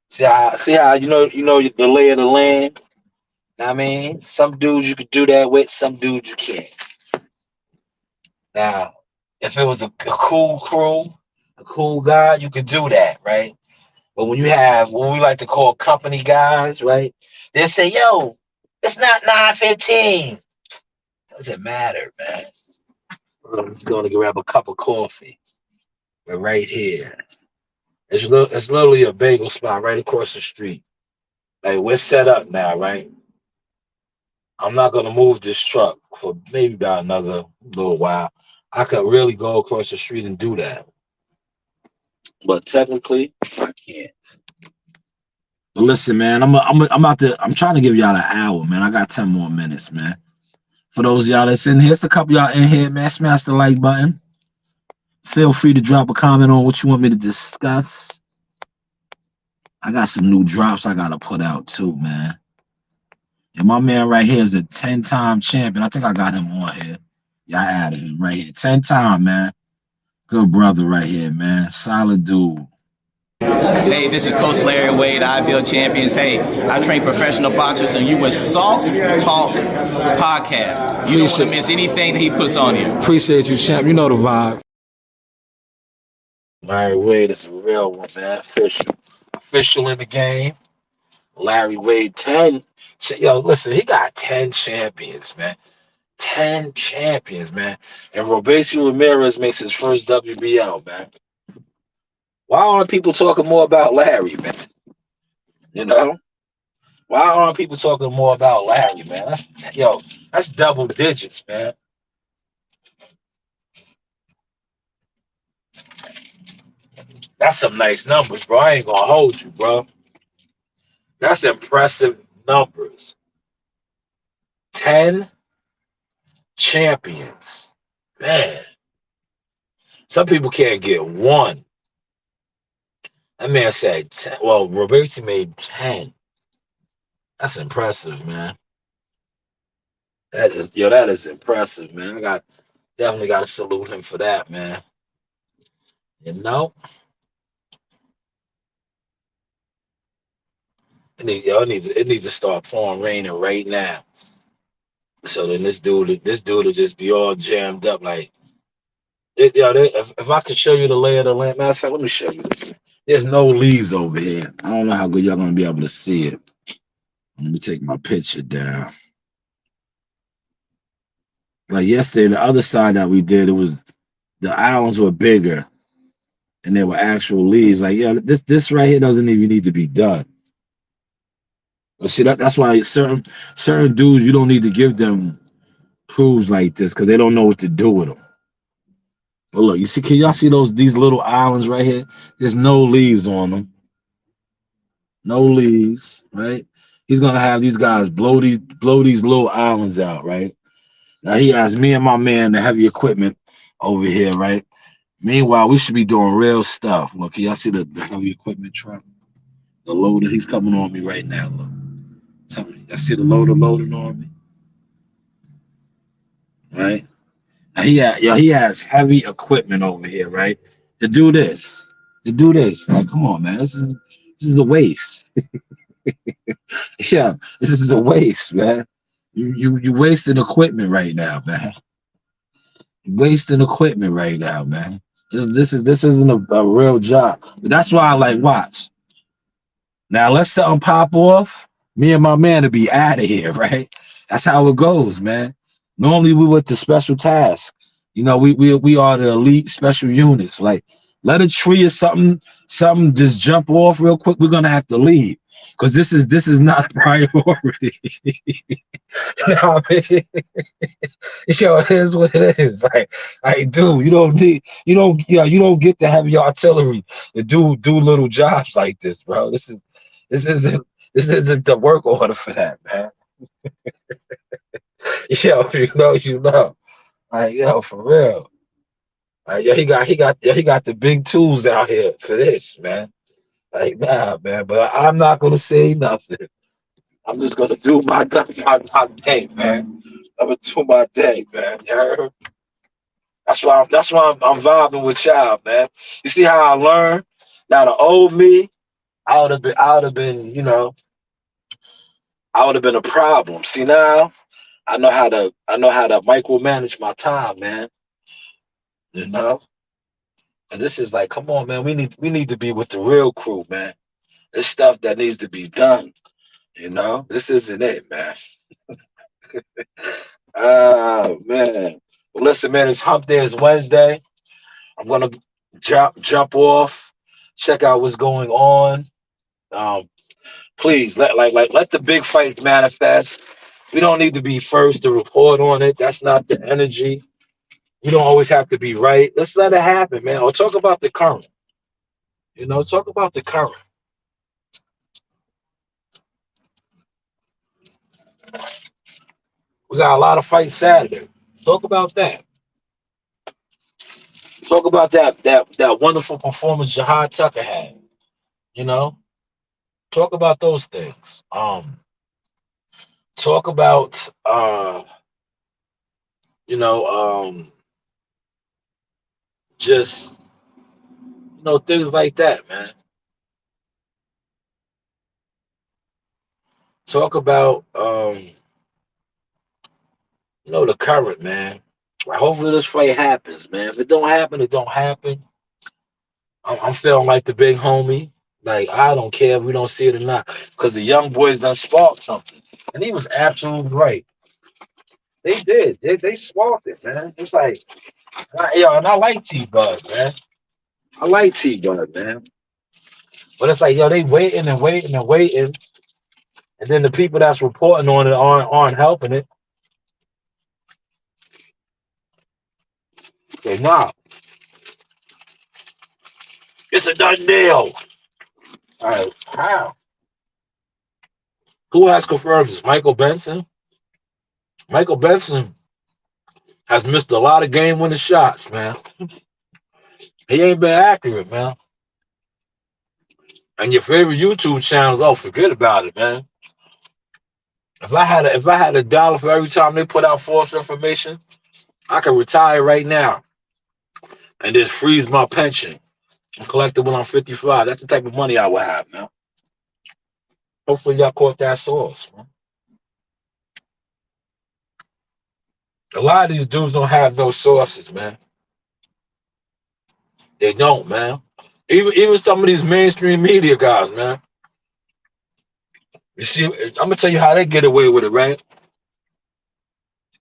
[SPEAKER 1] See how you know the lay of the land. Know what I mean, some dudes you could do that with, some dudes you can't. Now, if it was a cool crew, a cool guy, you could do that, right? But when you have what we like to call company guys, right? They say, "Yo, it's not 9:15." Doesn't matter, man. I'm just going to grab a cup of coffee. We're right here. It's literally a bagel spot right across the street. Like we're set up now, right? I'm not gonna move this truck for maybe about another little while. I could really go across the street and do that, but technically I can't. But listen, man, I'm trying to give y'all an hour, man. I got 10 more minutes, man. For those of y'all that's in here, it's a couple y'all in here, man. Smash the like button. Feel free to drop a comment on what you want me to discuss. I got some new drops I gotta put out too, man. And my man right here is a 10-time champion. I think I got him on here. Yeah, I added him right here. 10-time, man. Good brother right here, man. Solid dude.
[SPEAKER 2] Hey, this is Coach Larry Wade, IBL Champions. Hey, I train professional boxers, and you with Sauce Talk Podcast. You don't want to miss anything that he puts on here.
[SPEAKER 3] Appreciate you, champ. You know the vibe.
[SPEAKER 1] Larry Wade is a real one, man. Official. Official in the game. Larry Wade, 10. Yo, listen, he got 10 champions, man. 10 champions, man. And Robeisy Ramirez makes his first WBL, man. Why aren't people talking more about Larry, man? You know? Why aren't people talking more about Larry, man? That's double digits, man. That's some nice numbers, bro. I ain't gonna hold you, bro. That's impressive numbers. 10 champions. Man, some people can't get one. That man said 10. Well, Roberti made 10. That's impressive, man. That is impressive, man. Definitely gotta salute him for that, man. You know? It needs to start pouring raining right now. So then this dude will just be all jammed up. Like, if I could show you the lay of the land, matter of fact, let me show you this. There's no leaves over here. I don't know how good y'all gonna be able to see it. Let me take my picture down. Like yesterday, the other side that we did, it was the islands were bigger and there were actual leaves. Like, yeah, this right here doesn't even need to be done. But see, that's why certain dudes you don't need to give them crews like this because they don't know what to do with them. But look, you see, can y'all see these little islands right here? There's no leaves on them. No leaves, right? He's gonna have these guys blow these little islands out, right? Now he has me and my man the heavy equipment over here, right? Meanwhile, we should be doing real stuff. Look, can y'all see the heavy equipment truck? The loader, he's coming on me right now. Look, tell me, I see the loader loading on me, right? Now he has heavy equipment over here, right? To do this, Like, come on, man, this is a waste. Yeah, this is a waste, man. You wasting equipment right now, man. You're wasting equipment right now, man. This isn't a real job. But that's why I like watch. Now let something pop off. Me and my man to be out of here, right? That's how it goes, man. Normally we with the special task. You know, we are the elite special units. Like, let a tree or something just jump off real quick. We're gonna have to leave because this is not a priority. You know what I mean? Yo, it is what it is. Like, dude, you don't get to have your artillery to do little jobs like this, bro. This isn't this isn't the work order for that, man. Yo, you know. Like, yo, for real. Like, yo, he got the big tools out here for this, man. Like, nah, man. But I'm not gonna say nothing. I'm just gonna do my thing, man. I'm gonna do my thing, man. You heard? That's why I'm vibing with y'all, man. You see how I learned? Now the old me, I would have been a problem. See now, I know how to micromanage my time, man. You know? And this is like, come on, man. We need to be with the real crew, man. This stuff that needs to be done. This isn't it, man. Oh man. Well, listen, man, it's Hump Day. It's Wednesday. I'm gonna jump off, check out what's going on. Um, please let the big fight manifest. We don't need to be first to report on it. That's not the energy. You don't always have to be right. Let's let it happen, man. Or talk about the current. Talk about the current. We got a lot of fights Saturday. Talk about that. Talk about that wonderful performance Jahad Tucker had. You know, talk about those things. Talk about you know, Just things like that, man. Talk about the current, man. Like, hopefully this fight happens, man. If it don't happen, it don't happen. I'm feeling like the big homie. Like, I don't care if we don't see it or not, because the young boys done sparked something, and he was absolutely right. They did. They sparked it, man. It's like, and I like T Bud, man. I like T Bud, man. But it's like, they waiting and waiting and waiting, and then the people that's reporting on it aren't helping it. They not. It's a done deal. All right, how? Who has confirmed this? Michael Benson. Michael Benson has missed a lot of game-winning shots, man. He ain't been accurate, man. And your favorite YouTube channels, oh, forget about it, man. If I had $1 for every time they put out false information, I could retire right now and just freeze my pension and collect it when I'm 55. That's the type of money I would have, man. Hopefully y'all caught that source, man. A lot of these dudes don't have no sources, man. They don't, man. Even some of these mainstream media guys, man. You see, I'm gonna tell you how they get away with it, right?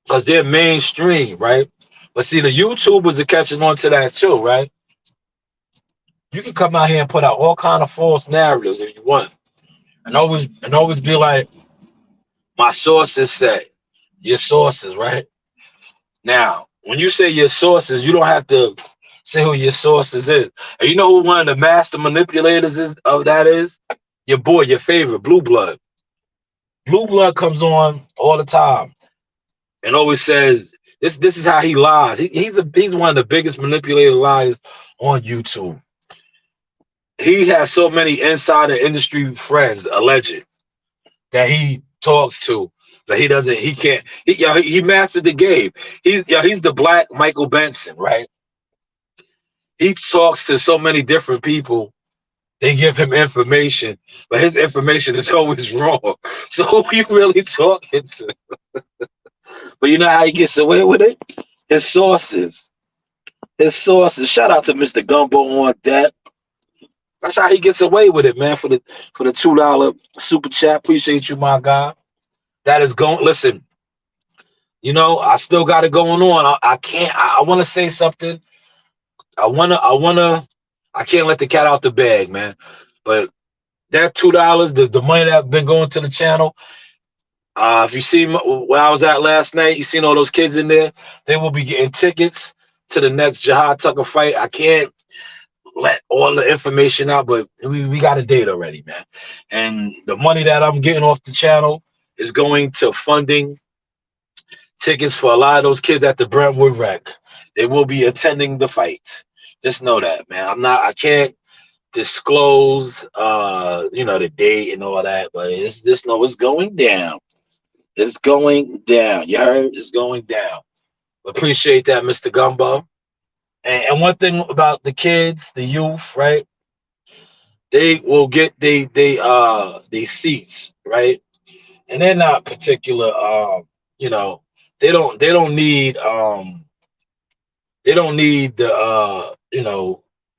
[SPEAKER 1] Because they're mainstream, right? But see, the YouTubers are catching on to that too, right? You can come out here and put out all kind of false narratives if you want, and always be like, my sources say, your sources, right? Now, when you say your sources, you don't have to say who your sources is. And you know who one of the master manipulators of that is? Your boy, your favorite, Blue Blood. Blue Blood comes on all the time and always says this is how he lies. He's one of the biggest manipulated liars on YouTube. He has so many insider industry friends, alleged, that he talks to, that he mastered the game. He's the black Michael Benson, right? He talks to so many different people. They give him information, but his information is always wrong. So who you really talking to? But you know how he gets away with it? His sources. His sources. Shout out to Mr. Gumbo on that. That's how he gets away with it, man. For the $2 super chat. Appreciate you, my guy. That is going. Listen, I still got it going on. I can't. I want to say something. I can't let the cat out the bag, man. But that $2, the money that's been going to the channel. If you see where I was at last night, you seen all those kids in there. They will be getting tickets to the next Jihad Tucker fight. I can't let all the information out, but we got a date already, man. And the money that I'm getting off the channel is going to funding tickets for a lot of those kids at the Brentwood Rec. They will be attending the fight. Just know that, man. I can't disclose the date and all that, but just know it's going down. It's going down. You heard? It's going down. Appreciate that, Mr. Gumbo. And one thing about the kids, the youth, right? They will get they seats, right? And they're not particular you know, they don't need the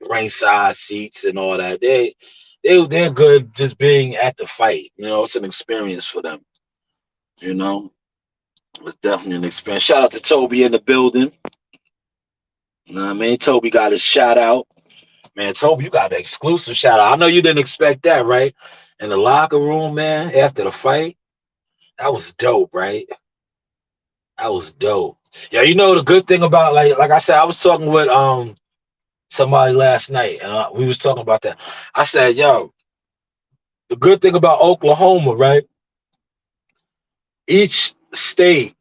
[SPEAKER 1] ringside seats and all that. They're good just being at the fight. It's an experience for them. It's definitely an experience. Shout out to Toby in the building. You know what I mean? Toby got his shout out. Man, Toby, you got an exclusive shout out. I know you didn't expect that, right? In the locker room, man, after the fight. That was dope, right? That was dope. Yeah, the good thing about, like I said, I was talking with somebody last night, and we was talking about that. I said, yo, the good thing about Oklahoma, right? Each state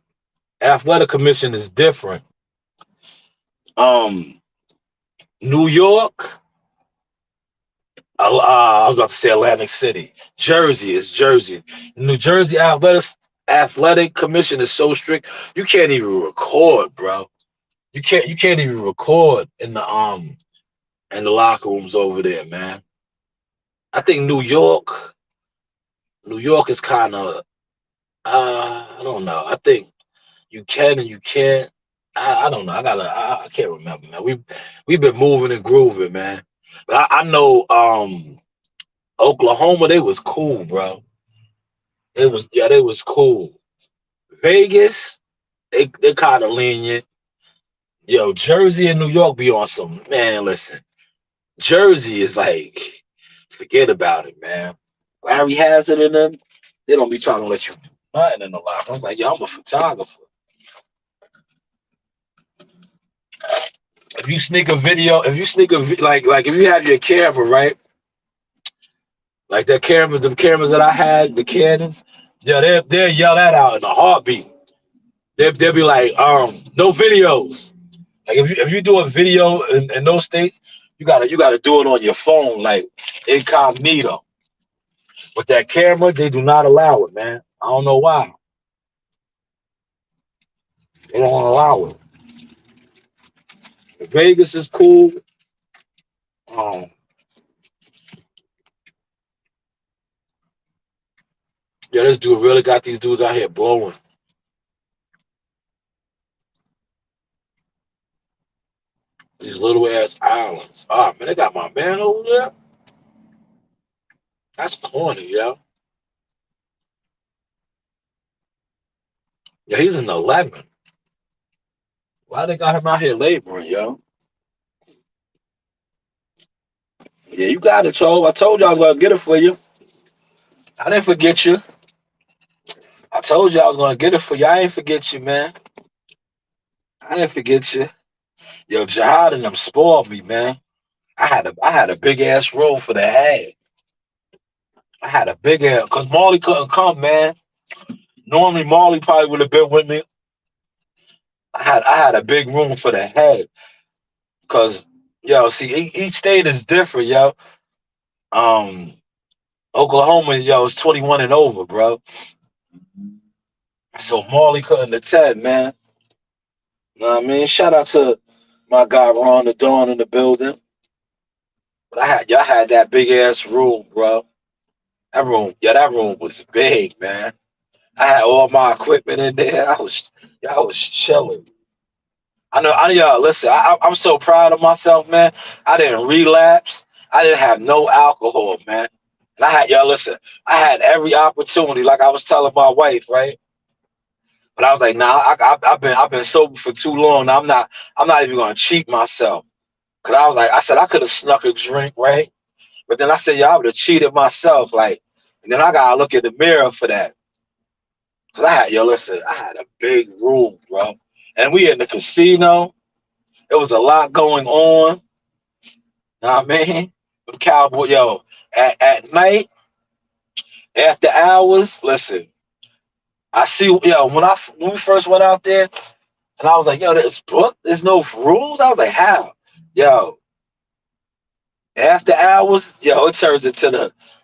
[SPEAKER 1] athletic commission is different. New York, I was about to say Atlantic City. Jersey is Jersey. New Jersey athletic commission is so strict, you can't even record, bro. you can't even record in the locker rooms over there, man. I think New York is kind of I don't know. I think you can and you can't. I don't know. I can't remember, man. We've been moving and grooving, man. But I know Oklahoma, they was cool, bro. They was cool. Vegas, they kind of lenient. Yo, Jersey and New York be on some, man. Listen, Jersey is like, forget about it, man. Larry Hazard and them, they don't be trying to let you do nothing in the locker. I was like, yo, I'm a photographer. If you sneak a video, if you sneak like if you have your camera, right? Like the cameras that I had, the Canons, yeah, they'll yell that out in a heartbeat. They'll be like, no videos. Like if you do a video in those states, you gotta do it on your phone, like incognito. With that camera, they do not allow it, man. I don't know why. They don't allow it. Vegas is cool. Um, yeah, this dude really got these dudes out here blowing these little ass islands. Ah, man, they got my man over there. That's corny, yo. Yeah, he's an 11. Why they got him out here laboring, yo? Yeah, you got it, Cho. I told you I was gonna get it for you. I didn't forget you. I told you I was gonna get it for you. I ain't forget you, man. I didn't forget you. Yo, Jihad and them spoiled me, man. I had a big ass room for the ad. I had a big ass because Marley couldn't come, man. Normally Marley probably would have been with me. I had a big room for the head because yo, see, each state is different, yo. Um, Oklahoma, yo, is 21 and over, bro. So Marley couldn't attend, man. Know what I mean? Shout out to my guy Ron the Dawn in the building. But y'all had that big ass room, bro. That room was big, man. I had all my equipment in there. I was chilling. Y'all. Listen, I'm so proud of myself, man. I didn't relapse. I didn't have no alcohol, man. And I had y'all. Listen, I had every opportunity, like I was telling my wife, right? But I was like, nah, I've been sober for too long. I'm not even gonna cheat myself. Cause I said I could have snuck a drink, right? But then I said, yeah, I would have cheated myself, like. And then I gotta look in the mirror for that. Cause listen, I had a big room, bro. And we in the casino. It was a lot going on. Know what I mean? With Cowboy, yo, at night, after hours, listen, I see, yo, when we first went out there, and I was like, yo, there's book, there's no rules. I was like, how? Yo, after hours, yo, it turns into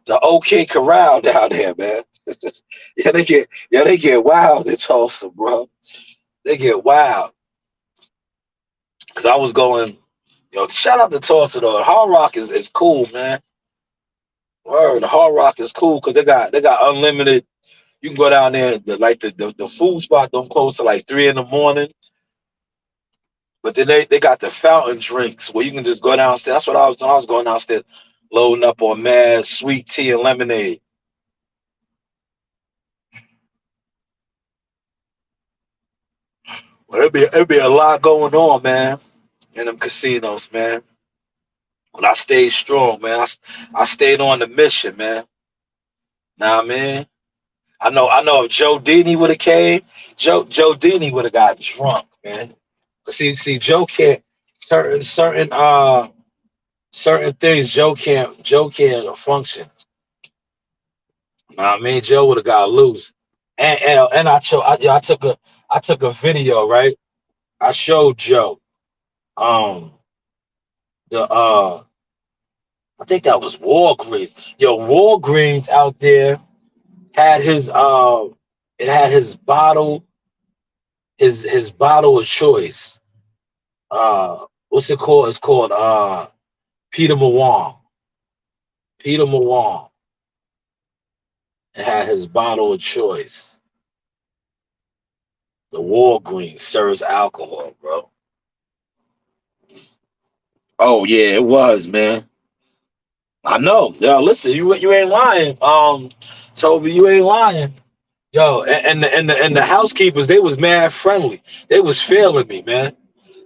[SPEAKER 1] the OK Corral down there, man. They get wild in Tulsa, bro. They get wild. Cause I was going, yo, shout out to Tulsa though. Hard Rock is cool, man. Word, the Hard Rock is cool because they got unlimited. You can go down there, the food spot don't close to like 3 in the morning. But then they got the fountain drinks where you can just go downstairs. That's what I was doing. I was going downstairs, loading up on mad sweet tea and lemonade. But it'd be a lot going on, man, in them casinos, man. But I stayed strong, man. I stayed on the mission, man. Now, I mean, I know if Joe Dini would have came, Joe Dini would have got drunk, man. But see, Joe can't certain things. Joe can't function. I mean, Joe would have got loose. And I took a video, right? I showed Joe um the I think that was Walgreens. Yo, Walgreens out there had his bottle of choice. What's it called? It's called Peter Mawang. Peter Mawang had his bottle of choice. The Walgreens serves alcohol, bro. Oh yeah, it was, man. I know. Yo, listen, you ain't lying. Toby, you ain't lying. Yo, and the housekeepers, they was mad friendly. They was feeling me, man.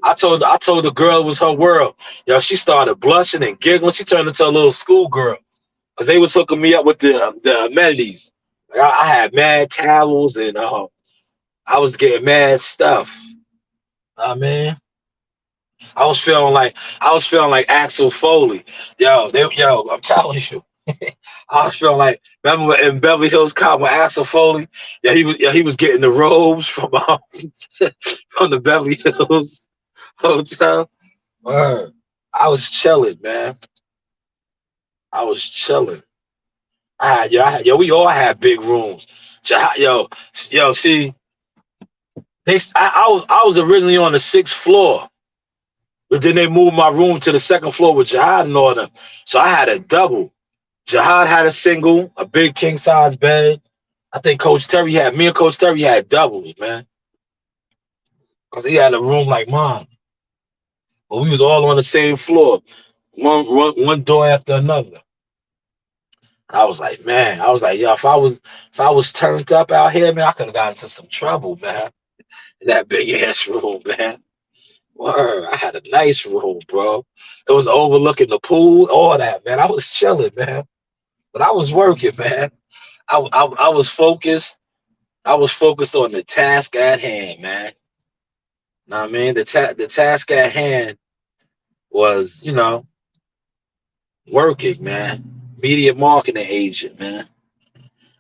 [SPEAKER 1] I told the girl it was her world. Yo, she started blushing and giggling. She turned into a little schoolgirl because they was hooking me up with the amenities. Like, I had mad towels and I was getting mad stuff. I mean, I was feeling like Axel Foley. Yo, I'm telling you. I was feeling like remember in Beverly Hills Cop with Axel Foley? Yeah, he was getting the robes from from the Beverly Hills hotel. Word. I was chilling, man. I was chilling. We all had big rooms. Yo, see, I was originally on the sixth floor, but then they moved my room to the second floor with Jihad and all them. So I had a double. Jihad had a single, a big king size bed. I think me and Coach Terry had doubles, man, because he had a room like mine, but we was all on the same floor, one door after another. I was like, yo, if I was turned up out here, man, I could have got into some trouble, man. In that big ass room, man. Word, I had a nice room, bro. It was overlooking the pool, all that, man. I was chilling, man, but I was working, man. I was focused. I was focused on the task at hand, man. Know what I mean? The task at hand was, working, man. Media marketing agent, man.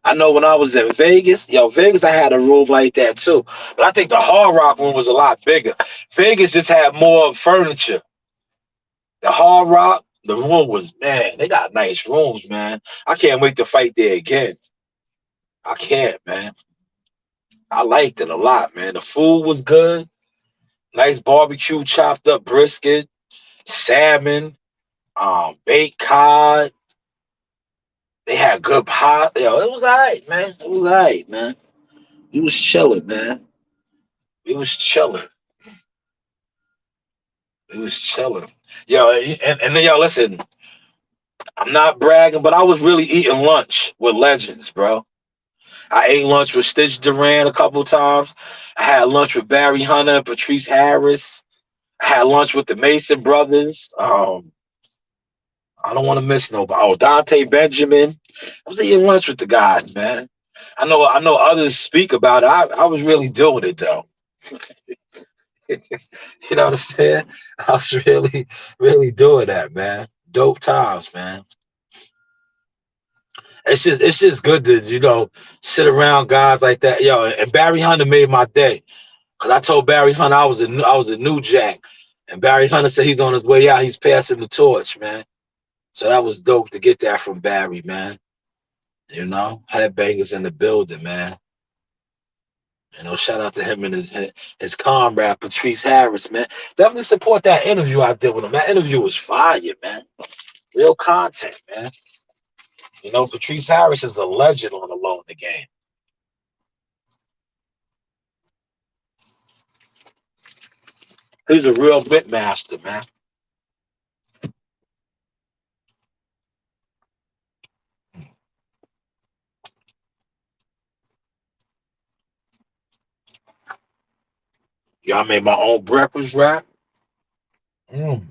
[SPEAKER 1] I know when I was in Vegas, Vegas, I had a room like that too. But I think the Hard Rock room was a lot bigger. Vegas just had more furniture. The Hard Rock, the room was, man, they got nice rooms, man. I can't wait to fight there again. I can't, man. I liked it a lot, man. The food was good. Nice barbecue, chopped up brisket, salmon, baked cod. They had good pie. It was all right, man. It was all right, man. We was chilling, man. We was chilling. We was chilling. And then listen, I'm not bragging, but I was really eating lunch with legends, bro. I ate lunch with Stitch Duran a couple times. I had lunch with Barry Hunter and Patrice Harris. I had lunch with the Mason brothers. I don't want to miss nobody. Oh, Dante Benjamin. I was eating lunch with the guys, man. I know others speak about it. I was really doing it though. You know what I'm saying? I was really, really doing that, man. Dope times, man. It's just good to sit around guys like that. And Barry Hunter made my day because I told Barry Hunter I was a new jack, and Barry Hunter said he's on his way out. He's passing the torch, man. So that was dope to get that from Barry, man. Headbangers in the building, man. Shout out to him and his comrade Patrice Harris, man. Definitely support that interview I did with him. That interview was fire, man. Real content, man. Patrice Harris is a legend on the low in the game. He's a real bit master, man. I made my own breakfast wrap. Mm.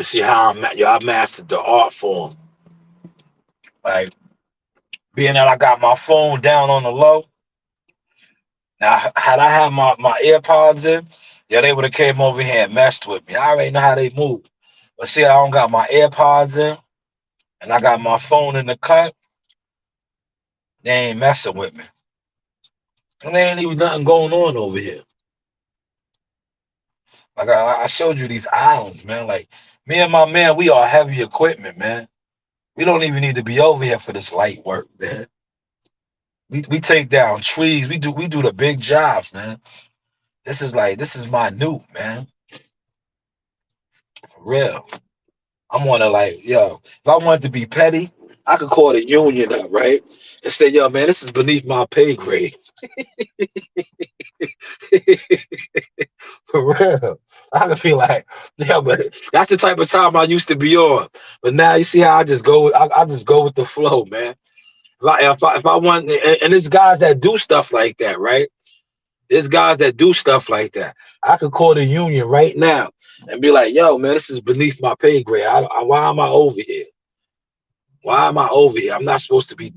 [SPEAKER 1] See how I mastered the art form. Like being that I got my phone down on the low. Now, had I had my AirPods in, they would have came over here and messed with me. I already know how they move. But see, I don't got my AirPods in, and I got my phone in the cut. They ain't messing with me. And there ain't even nothing going on over here. Like I showed you these islands, man. Like me and my man, we are heavy equipment, man. We don't even need to be over here for this light work, man. We take down trees. We do the big jobs, man. This is minute, man. For real. I'm on to like, yo, if I wanted to be petty, I could call the union up, right? And say, yo, man, this is beneath my pay grade. For real. I could be like, yeah, but that's the type of time I used to be on. But now you see how I just go with the flow, man. If I want, and there's guys that do stuff like that, right? There's guys that do stuff like that. I could call the union right now and be like, yo, man, this is beneath my pay grade. Why am I over here? Why am I over here? I'm not supposed to be.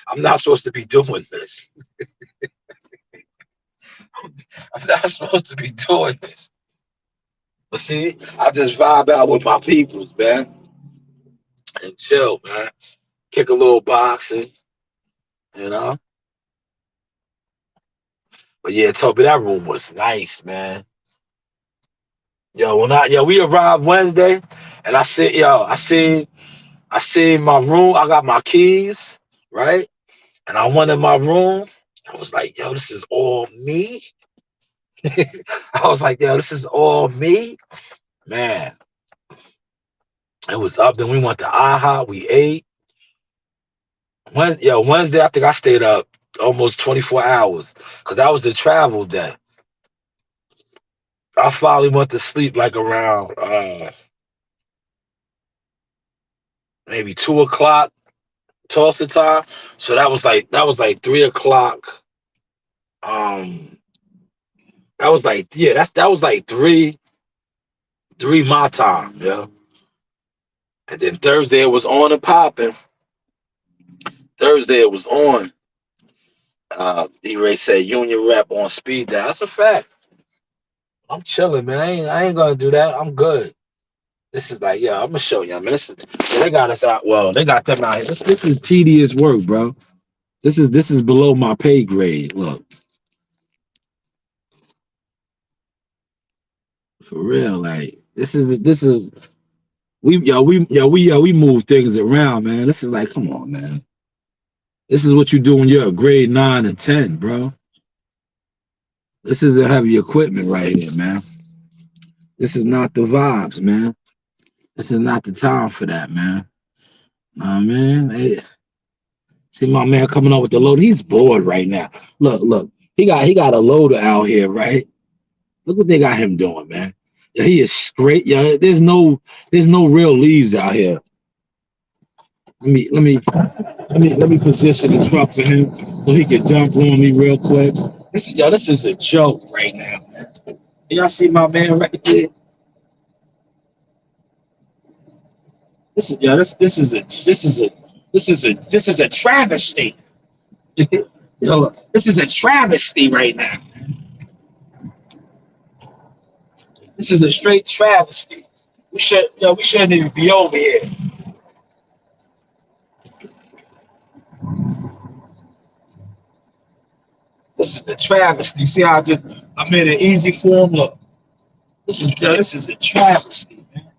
[SPEAKER 1] I'm not supposed to be doing this. I'm not supposed to be doing this. But see, I just vibe out with my people, man, and chill, man. Kick a little boxing, you know. But yeah, Toby, that room was nice, man. We arrived Wednesday, and I see my room. I got my keys, right, and I went in my room. I was like, yo, this is all me. I was like, yo, this is all me, man. It was up. Then we went to AHA. We ate. Wednesday, I think I stayed up almost 24 hours because that was the travel day. I finally went to sleep like around maybe 2 o'clock Tulsa time. So that was like 3 o'clock. Um, that was like that was like three my time, yeah. And then Thursday it was on and popping. Thursday it was on. D-Ray said union rep on speed dial. That's a fact. I'm chilling, man. I ain't gonna do that. I'm good. This is like, yeah, I'm gonna show you. I mean, they got us out. Well, they got them out here. This is tedious work, bro. This is below my pay grade. Look, for real, like this is we move things around, man. This is like, come on, man. This is what you do when you're a grade 9 and 10, bro. This is a heavy equipment right here, man. This is not the vibes, man. This is not the time for that, man. Nah, man. Hey, see my man coming up with the load. He's bored right now. Look. He got a loader out here, right? Look what they got him doing, man. Yeah, he is straight. Yeah, there's no real leaves out here. Let me position the truck for him so he can dump on me real quick. This is a joke right now, man. Y'all see my man right there? This is a travesty. Yo, this is a travesty right now. This is a straight travesty. We shouldn't even be over here. This is a travesty. See how I made it easy for him. Look, this is a travesty, man.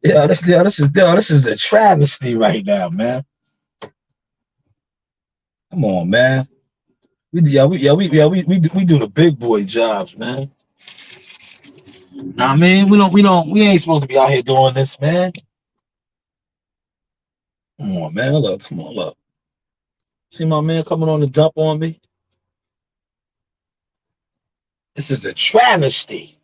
[SPEAKER 1] This is a travesty right now, man. Come on, man. We do the big boy jobs, man. Nah, I mean, we ain't supposed to be out here doing this, man. Come on, man. Look, come on, look. See my man coming on the dump on me? This is a travesty.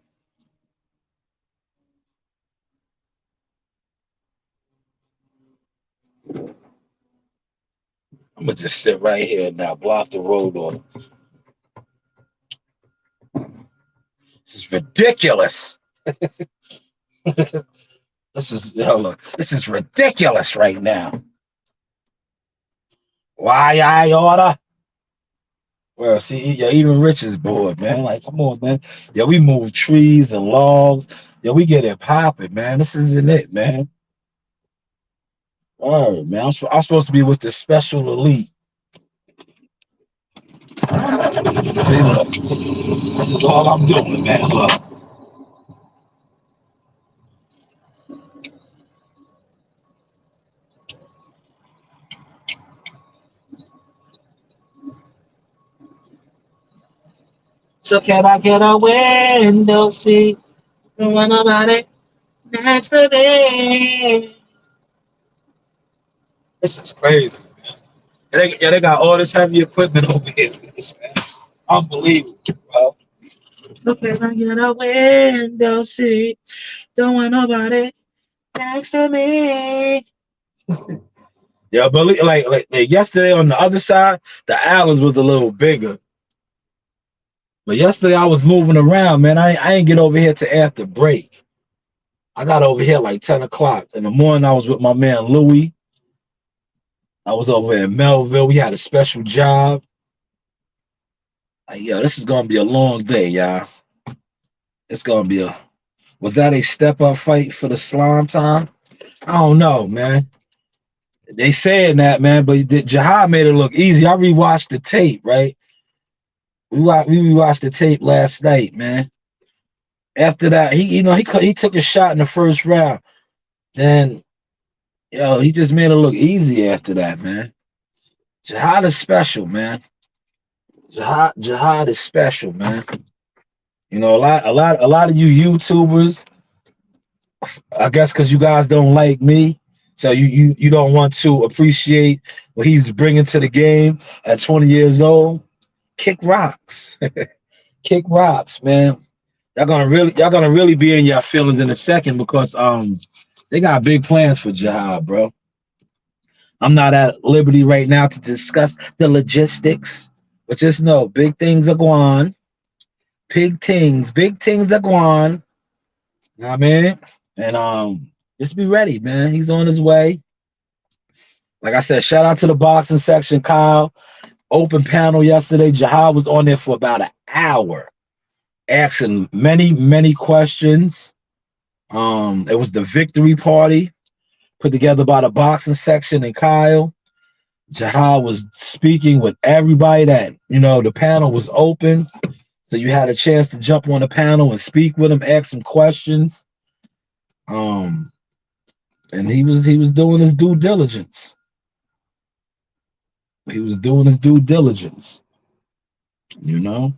[SPEAKER 1] I'm gonna just sit right here now, block the road off. This is ridiculous. This is ridiculous right now. Why I order? Well, see, yeah, even Rich is bored, man. Like, come on, man. Yeah, we move trees and logs. Yeah, we get it popping, man. This isn't it, man. All right, man. I'm supposed to be with the special elite. See, look, this is all I'm doing, man. Look. So can I get a window seat? Don't want nobody next to me. This is crazy, man. They got all this heavy equipment over here for this, man. Unbelievable, bro. So can I get a window seat? Don't want nobody next to me. Yeah, but like yesterday on the other side, the islands was a little bigger. But yesterday I was moving around, man. I ain't get over here to after break. I got over here like 10 o'clock. In the morning, I was with my man Louis. I was over in Melville. We had a special job. Like, yo, this is gonna be a long day, y'all. It's gonna be a Was that a step up fight for the slime time? I don't know, man. They saying that, man, but Jihad made it look easy. I rewatched the tape, right? We rewatched the tape last night, man. After that, he took a shot in the first round. Then, he just made it look easy after that, man. Jihad is special, man. Jihad is special, man. A lot of you YouTubers, I guess, because you guys don't like me, so you don't want to appreciate what he's bringing to the game at 20 years old. Kick rocks, kick rocks, man. Y'all gonna really be in your feelings in a second because they got big plans for Jihad, bro. I'm not at liberty right now to discuss the logistics, but just know big things are going on. Big things are going on. You know what I mean? And just be ready, man. He's on his way. Like I said, shout out to the boxing section, Kyle. Open panel yesterday. Jihad was on there for about an hour, asking many, many questions. It was the victory party put together by the boxing section and Kyle. Jihad was speaking with everybody that, the panel was open. So you had a chance to jump on the panel and speak with him, ask some questions. And he was doing his due diligence. He was doing his due diligence, you know.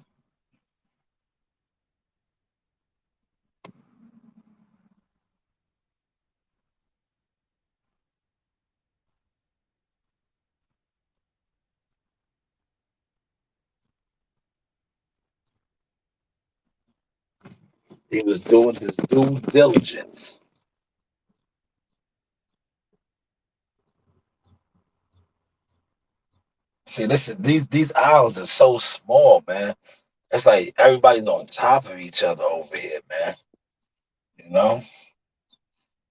[SPEAKER 1] He was doing his due diligence. See, these islands are so small, man. It's like everybody's on top of each other over here, man. You know,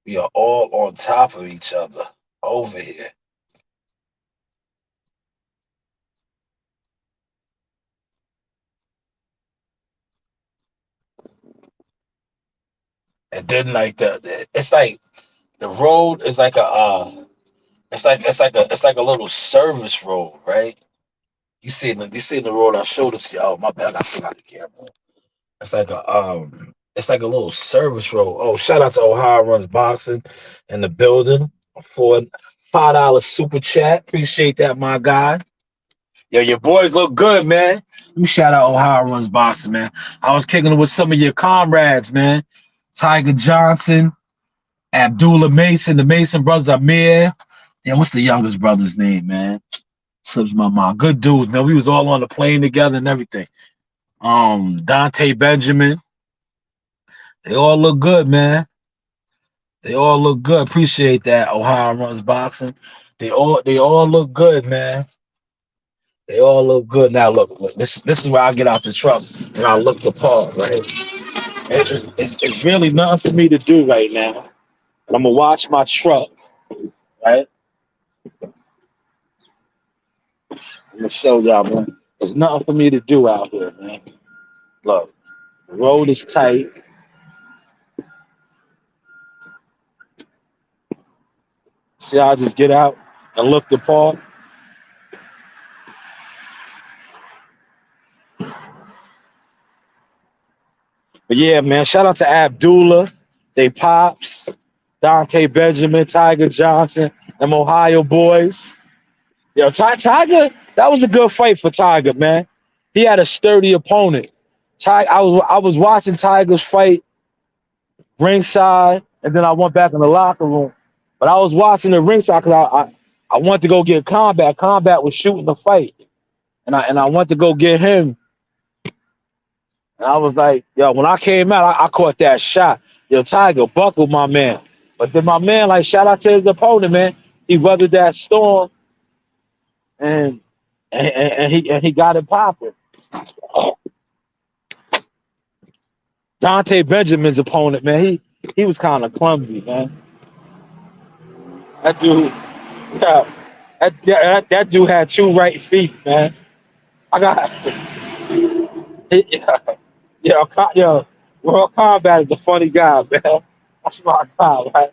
[SPEAKER 1] we are all on top of each other over here. And then it's like the road is like it's like a little service road, right? You see the road I showed it to you. Oh my bad, I still got the camera. It's like a little service road. Oh, shout out to Ohio Runs Boxing in the building for $5 super chat. Appreciate that, my guy. Yo, your boys look good, man. Let me shout out Ohio Runs Boxing, man. I was kicking it with some of your comrades, man. Tiger Johnson, Abdullah Mason, the Mason brothers, Amir. Yeah, what's the youngest brother's name, man? Slips my mind. Good dudes, man. We was all on the plane together and everything. Dante Benjamin. They all look good, man. They all look good. Appreciate that. Ohio Runs Boxing. They all look good, man. They all look good. Now look, this is where I get out the truck and I look the part, right? It's really nothing for me to do right now. I'm gonna watch my truck, right? I'm gonna show y'all, man. There's nothing for me to do out here, man. Look, the road is tight. See how I just get out and look the part? But yeah, man, shout out to Abdullah, they pops, Dante Benjamin, Tiger Johnson, them Ohio boys. Yo, Tiger, that was a good fight for Tiger, man. He had a sturdy opponent. I was watching Tigers fight ringside, and then I went back in the locker room. But I was watching the ringside because I wanted to go get Combat. Combat was shooting the fight, and I went to go get him. And I was like, yo, when I came out, I caught that shot. Yo, Tiger buckled my man. But then my man, like, shout out to his opponent, man. He weathered that storm and he got it popping. Dante Benjamin's opponent, man, he was kind of clumsy, man. That dude, yeah, that dude had two right feet, man. I got, yeah, yeah, World Combat is a funny guy, man. That's my guy, right?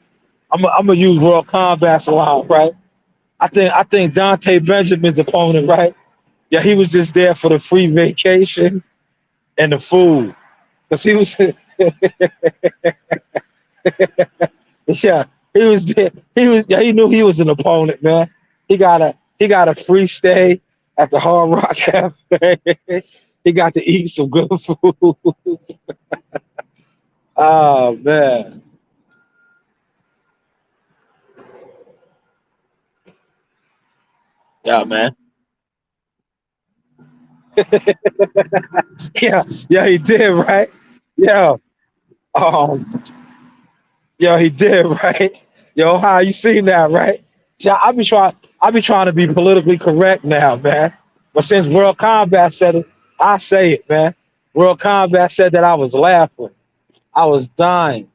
[SPEAKER 1] I'm gonna use World Combat a lot, right? I think Dante Benjamin's opponent, right? Yeah, he was just there for the free vacation and the food, cause he was, yeah, he was there. Yeah, he knew he was an opponent, man. He got a free stay at the Hard Rock Cafe. He got to eat some good food. Oh man, yeah, man. Yeah, he did, right? Yeah, um, yeah, he did, right? Yo, how you seen that, right? See, I be trying to be politically correct now, man. But since World Combat said it, I say it, man. World Combat said that I was laughing. I was dying.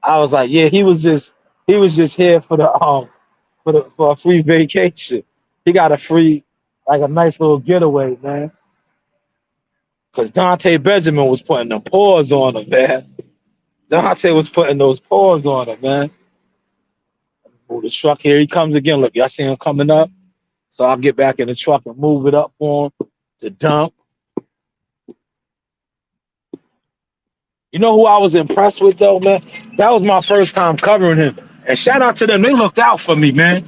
[SPEAKER 1] I was like, yeah, he was just here for a free vacation. He got a free, like a nice little getaway, man. Cause Dante Benjamin was putting the paws on him, man. Dante was putting those paws on him, man. Oh, the truck, here he comes again. Look, y'all see him coming up. So I'll get back in the truck and move it up for him to dump. You know who I was impressed with though, man? That was my first time covering him. And shout out to them. They looked out for me, man.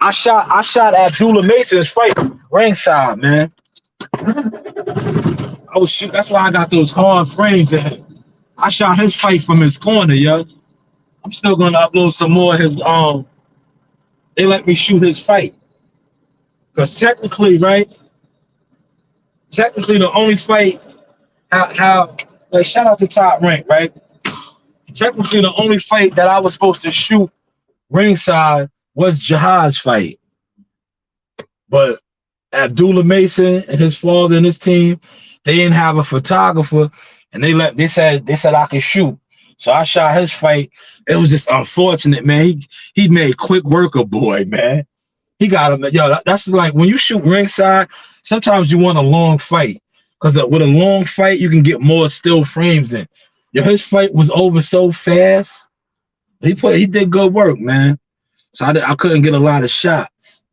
[SPEAKER 1] I shot Abdullah Mason's fight ringside, man. I was shoot. That's why I got those hard frames in him. I shot his fight from his corner, yo. I'm still gonna upload some more of his they let me shoot his fight. Because technically, right? Technically the only fight how like shout out to Top Rank, right? Technically the only fight that I was supposed to shoot ringside was Jihad's fight. But Abdullah Mason and his father and his team, they didn't have a photographer, and they said I could shoot. So I shot his fight. It was just unfortunate, man. He made quick work of boy, man. He got him. Yo, that's like when you shoot ringside. Sometimes you want a long fight because with a long fight you can get more still frames in. Yo, his fight was over so fast. He did good work, man. So I couldn't get a lot of shots.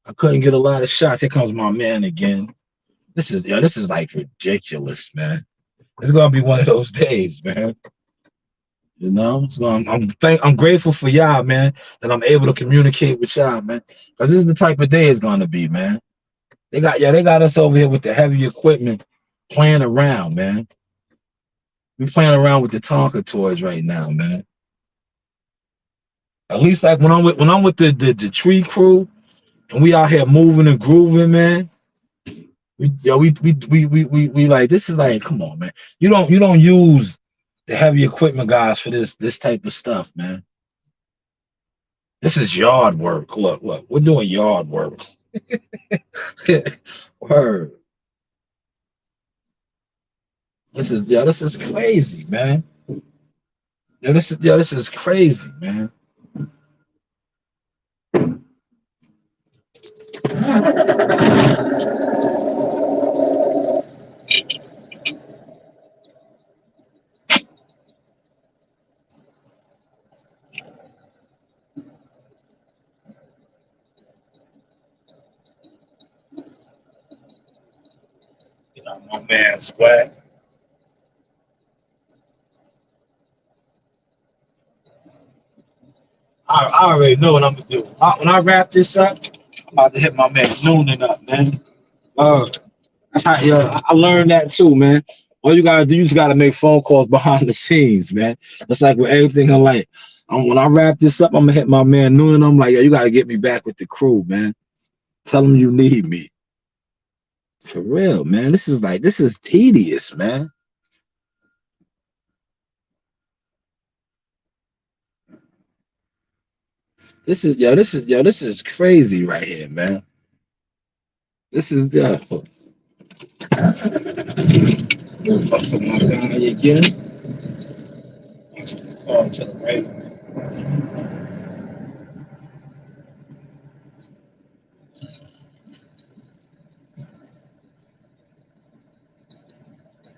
[SPEAKER 1] Here comes my man again. This is like ridiculous, man. It's gonna be one of those days, man. You know, so I'm grateful for y'all, man, that I'm able to communicate with y'all, man. Because this is the type of day it's gonna be, man. They got us over here with the heavy equipment playing around, man. We playing around with the Tonka toys right now, man. At least like when I'm with the tree crew and we out here moving and grooving, man. We like this is like, come on, man. You don't use the heavy equipment guys for this type of stuff, man. This is yard work. Look, we're doing yard work. Word. This is crazy, man. This is crazy, man. You know, my man Swag. I already know what I'm gonna do. When I wrap this up, I'm about to hit my man Noonan up, man. Uh, That's how, I learned that too, man. All you gotta do, you just gotta make phone calls behind the scenes, man. That's like with everything in life. When I wrap this up, I'm gonna hit my man Noonan. I'm like, yo, you gotta get me back with the crew, man. Tell them you need me. For real, man. This is tedious, man. This is crazy right here, man. This is fuck for my guy again. Watch this call to the right.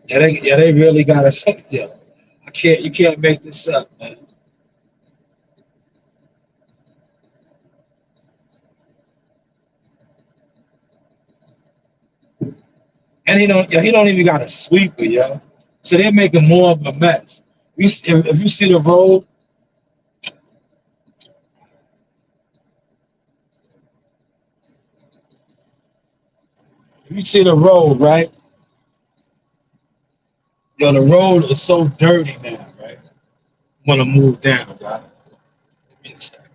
[SPEAKER 1] They really gotta check yo. You can't make this up, man. And he don't even got a sweeper, yo. So they're making more of a mess. If you see the road, if you see the road, right? Yo, the road is so dirty now, right? I'm gonna move down, right? Give me a second.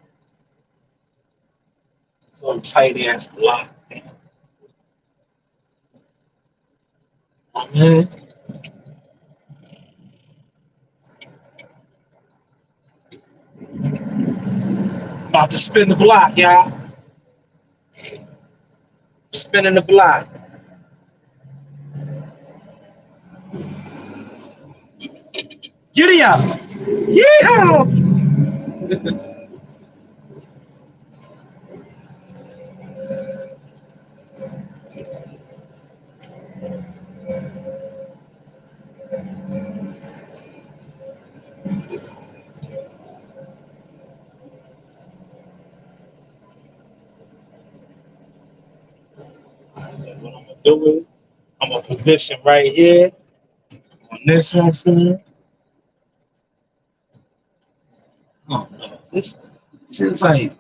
[SPEAKER 1] So tight ass block, man. About to spin the block, y'all. Spinning the block. Giddy up! Yeehaw! So what I'm gonna do is I'm gonna position right here on this one for him. Oh no, this seems like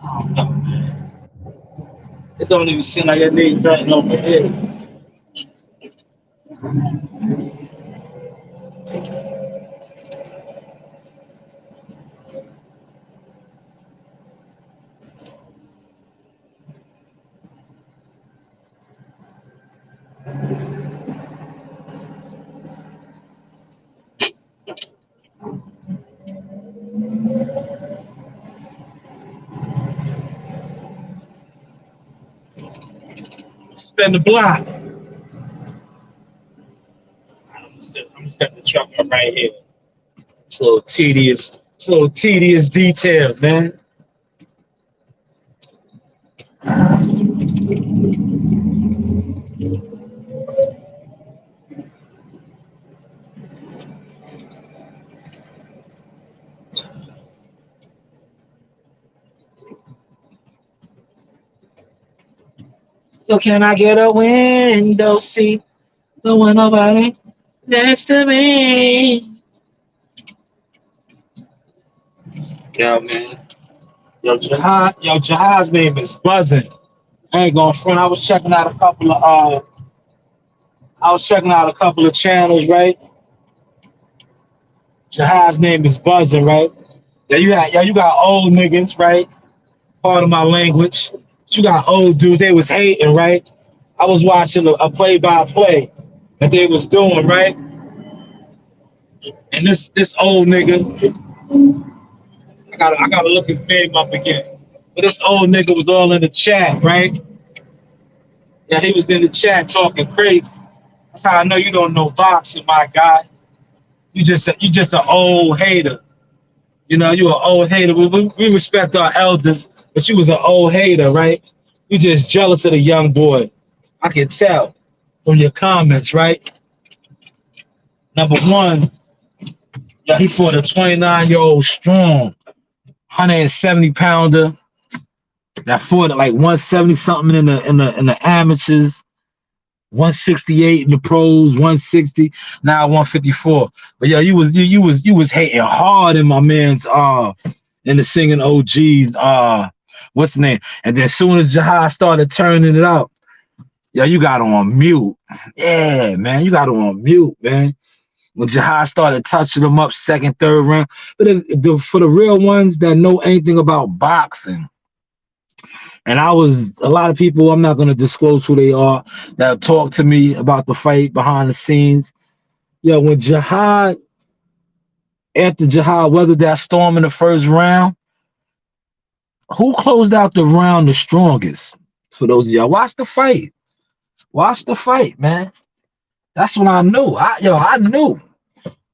[SPEAKER 1] oh no, man. It don't even seem like it needs nothing over here. Spin the block. I'm gonna set the truck up right here. It's a little tedious. It's a little tedious detail, man. So can I get a window seat? Don't want nobody next to me. Yo, man. Jihad's name is buzzing. I ain't going front. I was checking out a couple of channels, right? Jihad's name is buzzing, right? You got old niggas, right? Part of my language. You got old dudes. They was hating, right? I was watching a play-by-play that they was doing, right? And this old nigga, I gotta look his name up again. But this old nigga was all in the chat, right? Yeah, he was in the chat talking crazy. That's how I know you don't know boxing, my guy. You just an old hater. You know, you an old hater. We respect our elders, but you was an old hater, right? You just jealous of the young boy. I can tell from your comments, right? Number one, yeah, he fought a 29-year-old strong, 170-pounder that fought at like 170 something in the amateurs, 168 in the pros, 160, now 154. But yeah, you was hating hard in my man's in the singing OGs what's the name? And then as soon as Jihad started turning it out, Yeah, you got on mute. Yeah, man, you got on mute, man. When Jihad started touching them up second, third round. But for the real ones that know anything about boxing, and a lot of people, I'm not going to disclose who they are, that talk to me about the fight behind the scenes. Yo, when after Jihad weathered that storm in the first round, who closed out the round the strongest? For those of y'all, watch the fight. Watch the fight, man. That's when I knew. I knew.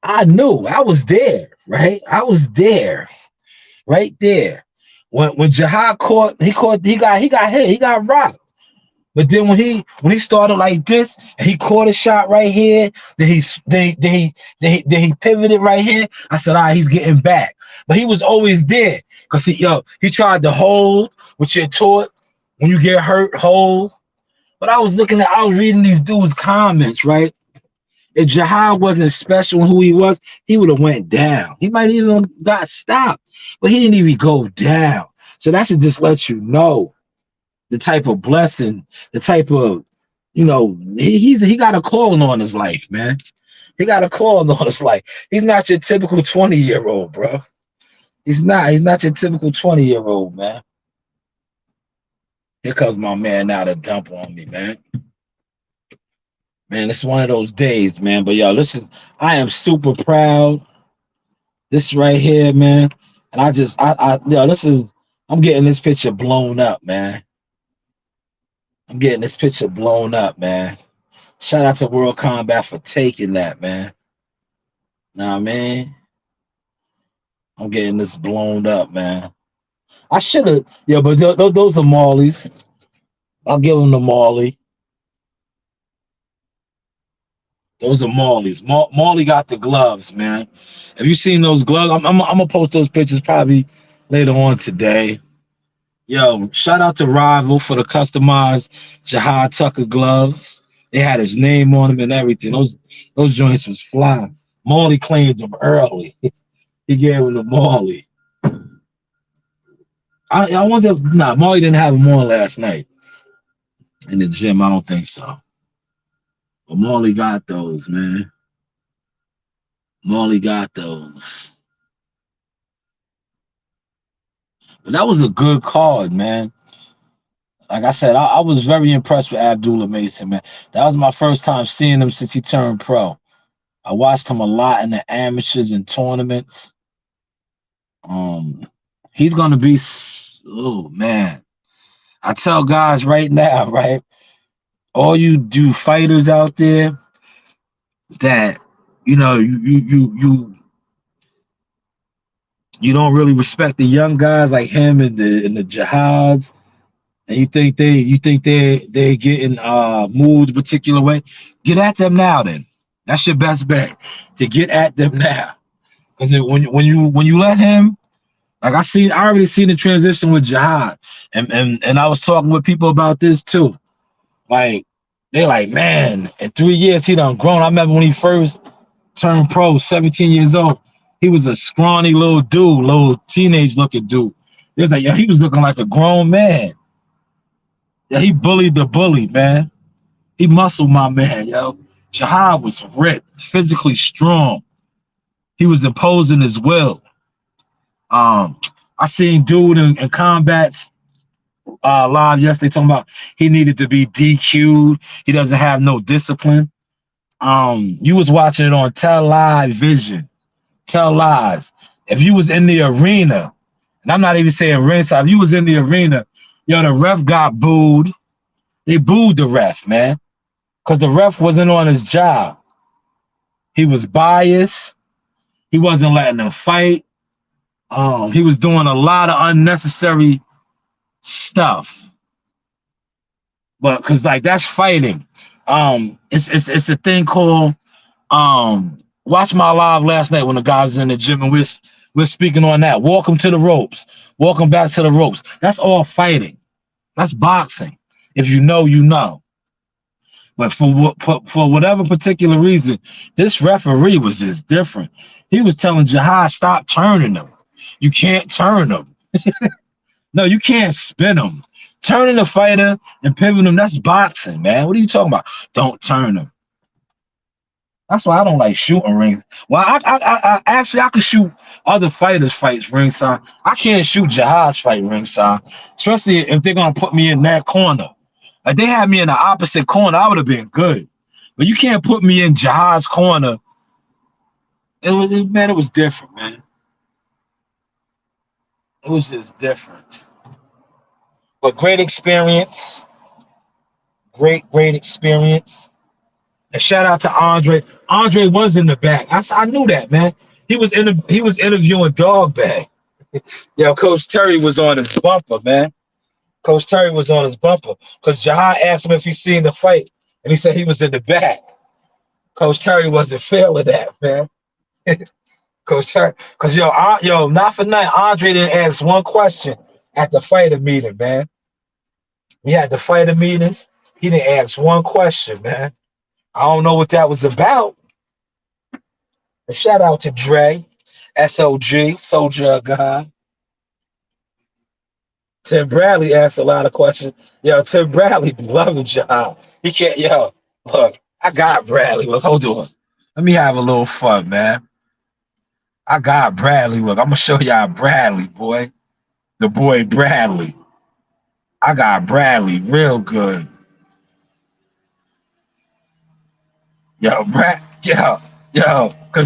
[SPEAKER 1] I knew. I was there, right? I was there, right there. When Jihad he got hit, he got rocked. But then when he started like this, and he caught a shot right here, then he pivoted right here. I said, all right, he's getting back. But he was always there. Because he tried to hold, which you're taught when you get hurt, hold. But I was reading these dudes' comments, right? If Jihad wasn't special in who he was, he would have went down. He might even got stopped, but he didn't even go down. So that should just let you know the type of blessing, the type of, he got a calling on his life, man. He got a calling on his life. He's not your typical 20-year-old, bro. He's not your typical 20-year-old, man. Here comes my man now to dump on me, man. Man, it's one of those days, man. But yo, I am super proud. This right here, man. And I'm getting this picture blown up, man. I'm getting this picture blown up, man. Shout out to World Combat for taking that, man. Nah, man. I'm getting this blown up, man. I should have, but those are Marleys. I'll give them to Marley. Those are Marley's. Marley got the gloves, man. Have you seen those gloves? I'm gonna post those pictures probably later on today. Yo, shout out to Rival for the customized Jihad Tucker gloves. They had his name on them and everything. Those joints was fly. Marley claimed them early. He gave them to Marley. I wonder if Marley didn't have them on last night in the gym. I don't think so. But Marley got those, man. Marley got those. But that was a good card, man. Like I said, I was very impressed with Abdullah Mason, man. That was my first time seeing him since he turned pro. I watched him a lot in the amateurs and tournaments. He's gonna be, oh man. I tell guys right now, right? All you do fighters out there that you don't really respect the young guys like him and the Jihads, and you think they're getting moved a particular way, get at them now. Then that's your best bet, to get at them now, because when you let him, like I already seen the transition with Jihad, and I was talking with people about this too. Like they like, man, in 3 years he done grown. I remember when he first turned pro, 17 years old. He was a scrawny little dude, little teenage looking dude. It was like, he was looking like a grown man. Yeah, he bullied the bully, man. He muscled my man, yo. Jihad was ripped, physically strong. He was imposing his will. I seen dude in combats live yesterday talking about he needed to be DQ'd. He doesn't have no discipline. You was watching it on television. Tell lies. If you was in the arena, and I'm not even saying ringside, if you was in the arena, the ref got booed. They booed the ref, man, because the ref wasn't on his job. He was biased. He wasn't letting them fight. He was doing a lot of unnecessary stuff. But because like that's fighting. It's a thing called watch my live last night when the guys was in the gym and we're speaking on that. Walk them to the ropes. Walk them back to the ropes. That's all fighting. That's boxing. If you know, you know. But for whatever particular reason, this referee was just different. He was telling Jihad, stop turning them. You can't turn them. No, you can't spin them. Turning a fighter and pivoting him, that's boxing, man. What are you talking about? Don't turn him. That's why I don't like shooting rings. Well, I actually I can shoot other fighters' fights ringside. I can't shoot Jihad's fight ringside, especially if they're gonna put me in that corner. Like they had me in the opposite corner, I would have been good. But you can't put me in Jihad's corner. It was different, man. It was just different. But great experience. Great experience. And shout out to Andre. Andre was in the back. I knew that, man. He was interviewing Dog Bag. Yo, Coach Terry was on his bumper, man. Coach Terry was on his bumper because Jihad asked him if he seen the fight, and he said he was in the back. Coach Terry wasn't feeling that, man. Coach Terry, because not for nothing, Andre didn't ask one question at the fighter meeting, man. We had the fighter meetings. He didn't ask one question, man. I don't know what that was about. And shout out to Dre, SOG, Soldier of God. Tim Bradley asked a lot of questions. Yo, Tim Bradley loving Jihad. He can't, look, I got Bradley. Look, hold on. Let me have a little fun, man. I got Bradley. Look, I'm going to show y'all Bradley, boy. The boy Bradley. I got Bradley real good. Because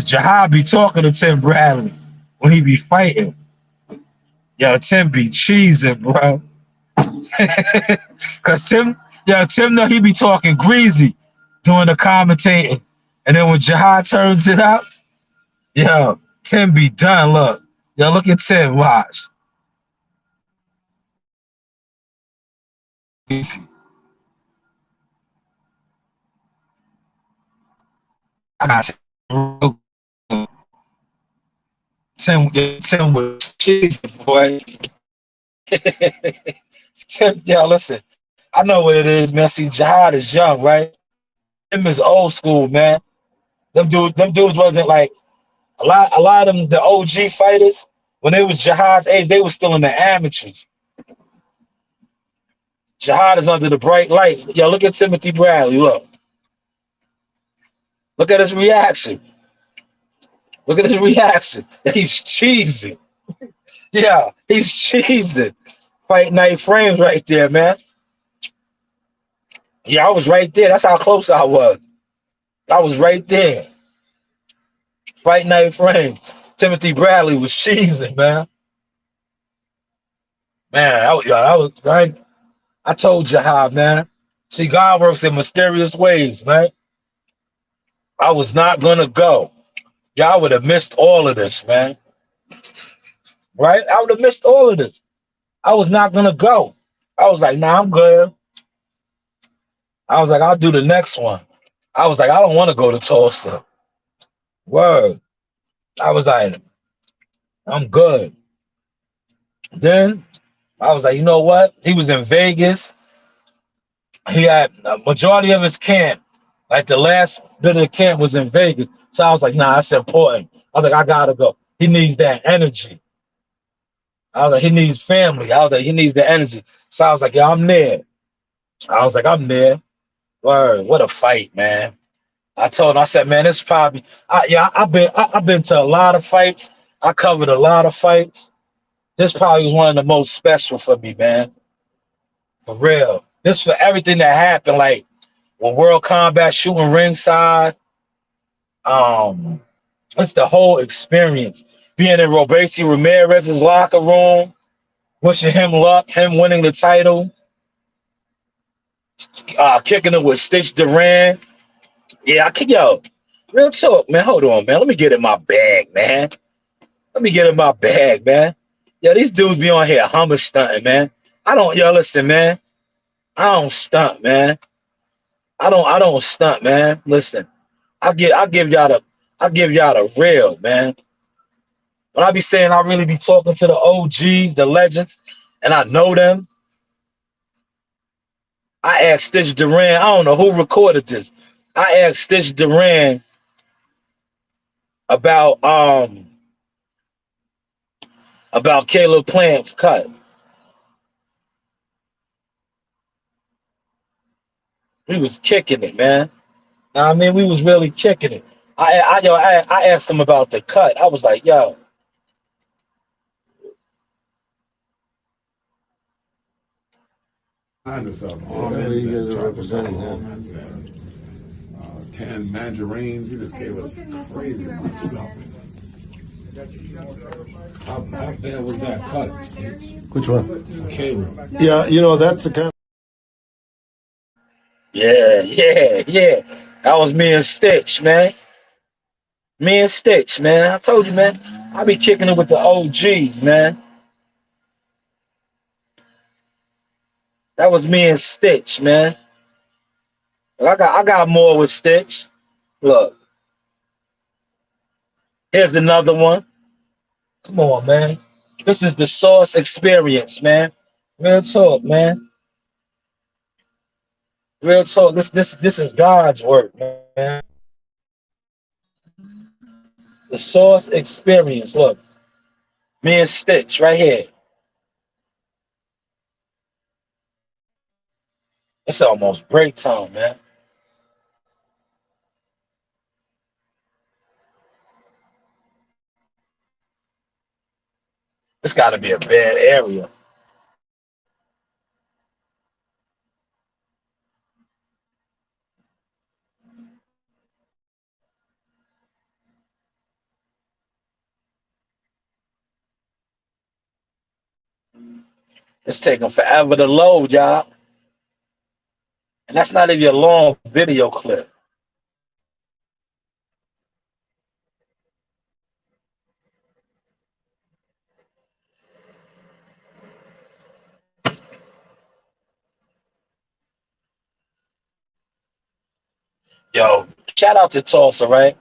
[SPEAKER 1] Jihad be talking to Tim Bradley when he be fighting. Yo, Tim be cheesing, bro. Because Tim know he be talking greasy doing the commentating. And then when Jihad turns it up, Tim be done. Look. Look at Tim. Watch. Tim was cheesing, boy. Tim, listen. I know what it is, man. See, Jihad is young, right? Tim is old school, man. Them dudes wasn't like a lot of them, the OG fighters, when they was Jihad's age, they were still in the amateurs. Jihad is under the bright lights. Yo, look at Timothy Bradley. Look at his reaction. Look at his reaction. He's cheesing. Yeah, he's cheesing. Fight night frames right there, man. Yeah, I was right there. That's how close I was. I was right there. Fight night frame. Timothy Bradley was cheesing, man. Man, I was right. I told you how, man. See, God works in mysterious ways, man. I was not gonna go. Y'all would have missed all of this, man. Right? I would have missed all of this. I was not gonna go. I was like, nah, I'm good. I was like, I'll do the next one. I was like, I don't want to go to Tulsa. Word. I was like, I'm good. Then I was like, you know what? He was in Vegas. He had a majority of his camp, like the last bit of the camp was in Vegas. So I was like, nah, that's important. I was like, I gotta go. He needs that energy. I was like, he needs family. I was like, he needs the energy. So I was like, yeah, I'm there. I was like, I'm there. Word, what a fight, man. I told him, I said, man, it's probably I've been to a lot of fights. I covered a lot of fights. This probably was one of the most special for me, man. For real. This for everything that happened, like when World Combat shooting ringside. It's the whole experience. Being in Robesi Ramirez's locker room, wishing him luck, him winning the title, kicking it with Stitch Duran. Yeah, real talk, man. Hold on, man. Let me get in my bag, man. Let me get in my bag, man. Yo, these dudes be on here hummer stunting, man. Listen, man. I don't stunt, man. I don't stunt, man. Listen, I give y'all the real, man. When I be saying I really be talking to the OGs, the legends, and I know them. I asked Stitch Duran, I don't know who recorded this. I asked Stitch Duran about Caleb Plant's cut. We was kicking it, man. I mean, we was really kicking it. I asked him about the cut. I was like, yo,
[SPEAKER 4] Kind of stuff, almonds and chocolate almonds and canned mandarins. He just gave us crazy much stuff.
[SPEAKER 3] How bad was that cut?
[SPEAKER 4] Which one?
[SPEAKER 3] Caleb.
[SPEAKER 4] Yeah, that's the kind.
[SPEAKER 1] yeah. That was me and Stitch, man. Me and Stitch, man. I told you, man. I be kicking it with the OGs, man. That was me and Stitch, man. I got more with Stitch. Look, here's another one. Come on, man. This is the Source experience, man. Real talk, man. Real talk. This is God's work, man. The Source experience. Look, me and Stitch right here. It's almost break time, man. It's got to be a bad area. It's taking forever to load, y'all. And that's not even a long video clip. Yo, shout out to Tulsa, right?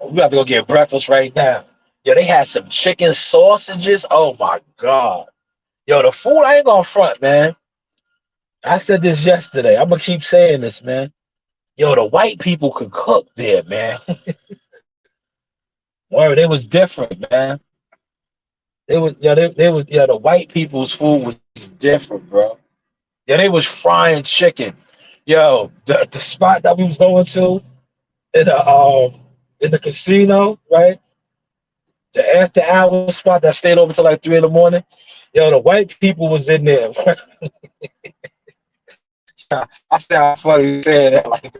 [SPEAKER 1] We have to go get breakfast right now. Yo, they had some chicken sausages. Oh my God. Yo, the food, I ain't gonna front, man. I said this yesterday. I'm gonna keep saying this, man. Yo, the white people could cook there, man. Word, it was different, man. The white people's food was different, bro. Yeah, they was frying chicken. Yo, the spot that we was going to in the casino, right? The after hour spot that stayed open till like 3 in the morning. Yo, the white people was in there. I sound funny saying that. Like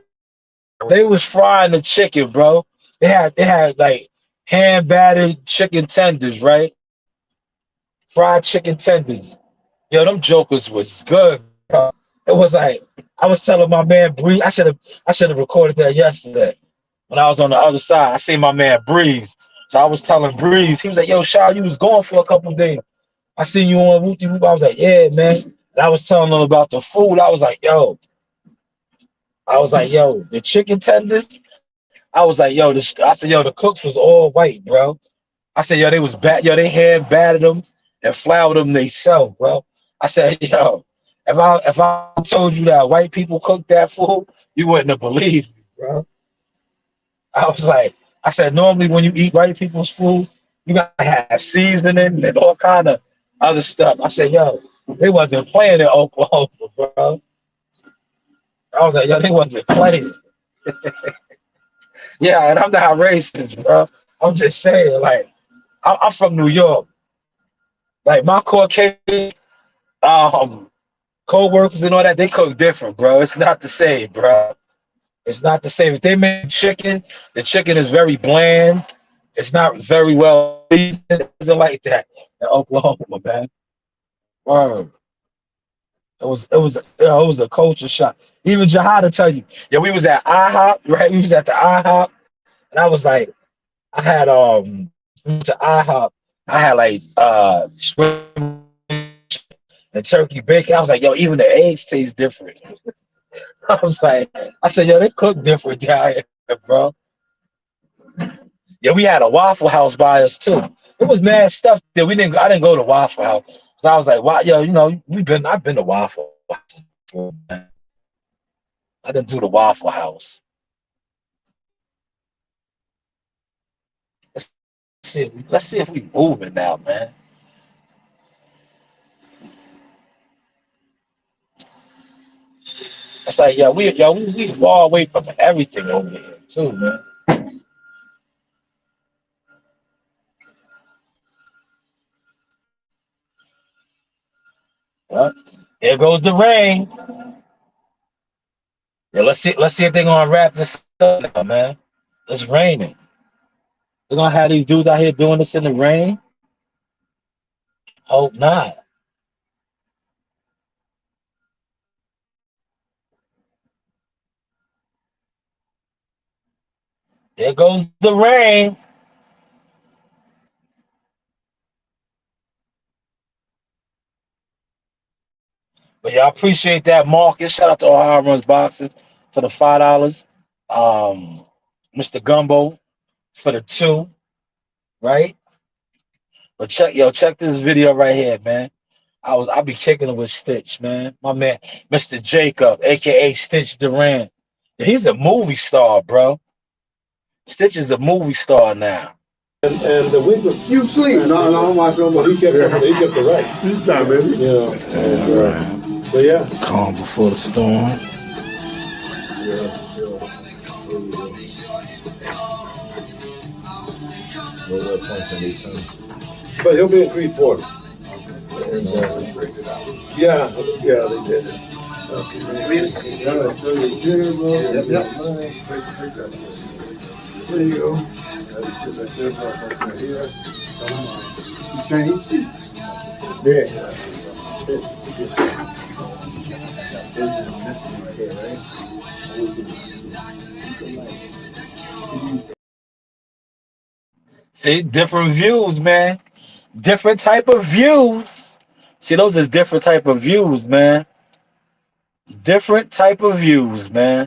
[SPEAKER 1] they was frying the chicken, bro. They had like hand battered chicken tenders, right? Fried chicken tenders. Yo, them jokers was good, bro. It was like I was telling my man Bree. I should have recorded that yesterday when I was on the other side. I seen my man Breeze. So I was telling Breeze, he was like, yo, Shaw, you was gone for a couple of days. I seen you on Whoopty Whoop. I was like, yeah, man. And I was telling them about the food. I was like, yo, the chicken tenders. I was like, yo, I said, yo, the cooks was all white, bro. I said, yo, they was bad. Yo, they hand battered them and floured them themselves, bro. I said, yo, if I told you that white people cooked that food, you wouldn't have believed me, bro. I was like, I said, normally when you eat white people's food, you gotta have seasoning and all kind of other stuff. I said, yo, they wasn't playing in Oklahoma, bro. I was like, yo, they wasn't playing. Yeah, and I'm not racist, bro. I'm just saying, like, I'm from New York. Like my Caucasian um co-workers and all that, they cook different, bro. It's not the same, bro. It's not the same. If they make chicken, the chicken is very bland. It's not very well seasoned. It isn't like that in Oklahoma, man. Word. It was a culture shock. Even Jahada tell you, yeah, we was at IHOP, right? We was at the IHOP, and I was like, I had we went to IHOP. I had like shrimp and turkey bacon. I was like, yo, even the eggs taste different. I said, yo, they cook different down here, bro. Yeah, we had a Waffle House by us too. It was mad stuff that we didn't. I didn't go to Waffle House. So I was like, wow, yo, I've been to Waffle House before, man. I didn't do the Waffle House. Let's see if we moving now, man. It's like, we far away from everything over here too, man. Well, here goes the rain. Yeah, let's see if they're gonna wrap this up now, man. It's raining. They're gonna have these dudes out here doing this in the rain. Hope not. There goes the rain. But yeah, I appreciate that, Marcus. Shout out to Ohio Runs Boxing for the $5. Mr. Gumbo for the 2, right? But check this video right here, man. I be kicking it with Stitch, man. My man, Mr. Jacob, aka Stitch Duran. He's a movie star, bro. Stitch is a movie star now.
[SPEAKER 5] And the week was you sleep. No, I'm watching. But he kept the right. Sleep time, baby. Yeah. And, so yeah.
[SPEAKER 3] Calm before the storm.
[SPEAKER 5] Yeah. But he'll be in Creed 40. And, yeah, they did it. There you go. You change? Yeah.
[SPEAKER 1] See, different views, man. Different type of views. See, those are different type of views, man. Different type of views, man.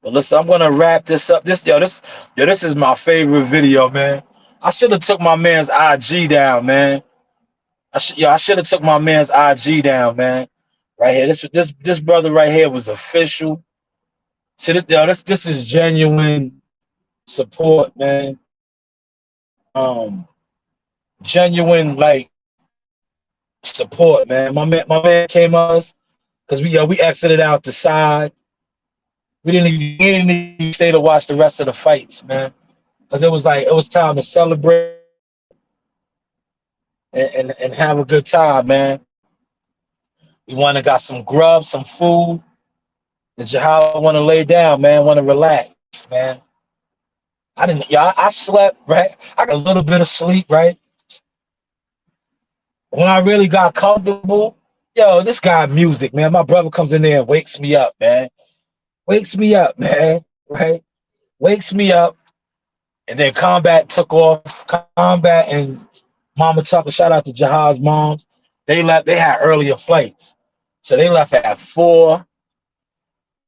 [SPEAKER 1] But listen, I'm gonna wrap this up. This is my favorite video, man. I should have took my man's IG down, man. I should have took my man's IG down, man. Right here, this brother right here was official. See, this is genuine support, man. Genuine like support, man. My man came us because we exited out the side. We didn't even stay to watch the rest of the fights, man. Because it was time to celebrate and have a good time, man. We went and got some grub, some food. The Jahal want to lay down, man. Want to relax, man. I slept, right? I got a little bit of sleep, right? When I really got comfortable, this guy music, man. My brother comes in there and wakes me up, man. Wakes me up, man. Right? Wakes me up. And then Combat took off. Combat and Mama Tucker, shout out to Jahal's moms. They left, they had earlier flights. So they left at 4.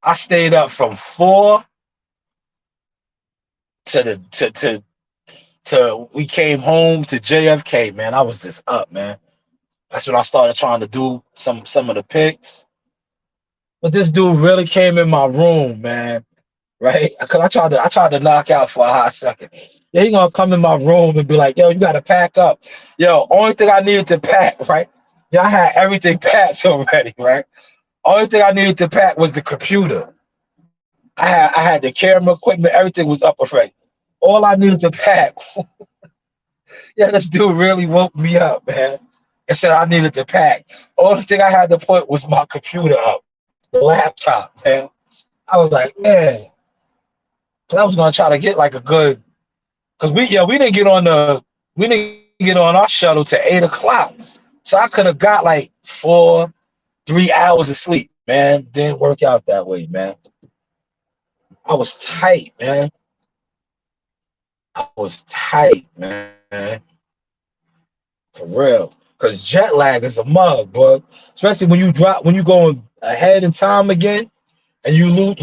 [SPEAKER 1] I stayed up from 4 to we came home to JFK, man. I was just up, man. That's when I started trying to do some of the picks. But this dude really came in my room, man. Right? Because I tried to knock out for a hot second. Yeah, he gonna come in my room and be like, yo, you gotta pack up. Yo, only thing I needed to pack, right? Yeah, I had everything packed already, right? Only thing I needed to pack was the computer. I had the camera equipment, everything was up already. All I needed to pack. Yeah, this dude really woke me up, man. And said I needed to pack. Only thing I had to put was my computer up, the laptop, man. I was like, man. Cause I was gonna try to get like a good, cause we didn't get on our shuttle to 8 o'clock. So I could have got like 3 hours of sleep, man. Didn't work out that way, man. I was tight, man. I was tight, man. For real. Cause jet lag is a mug, bro. Especially when you going ahead in time again and you lose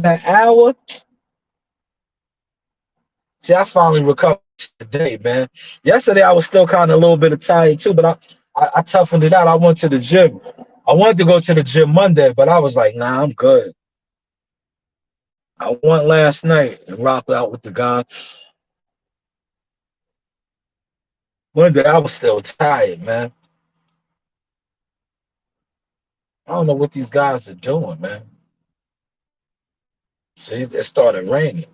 [SPEAKER 1] that hour. See, I finally recovered today, man. Yesterday I was still kind of a little bit of tired too, but I toughened it out. I went to the gym. I wanted to go to the gym Monday, but I was like, nah, I'm good. I went last night and rocked out with the guy. One day I was still tired, man. I don't know what these guys are doing, man. See, it started raining.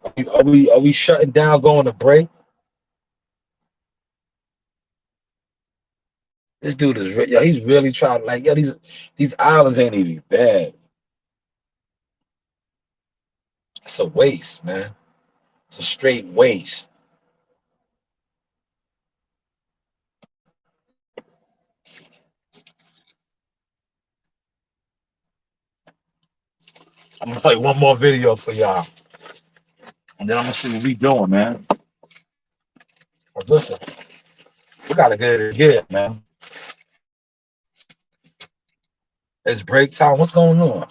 [SPEAKER 1] Are we shutting down, going to break? This dude is yo, he's really trying like yo, these islands ain't even bad. It's a waste, man. It's a straight waste. I'm gonna play one more video for y'all, and then I'm gonna see what we doing, man. 'Cause listen, we gotta get it again, man. It's break time. What's going on?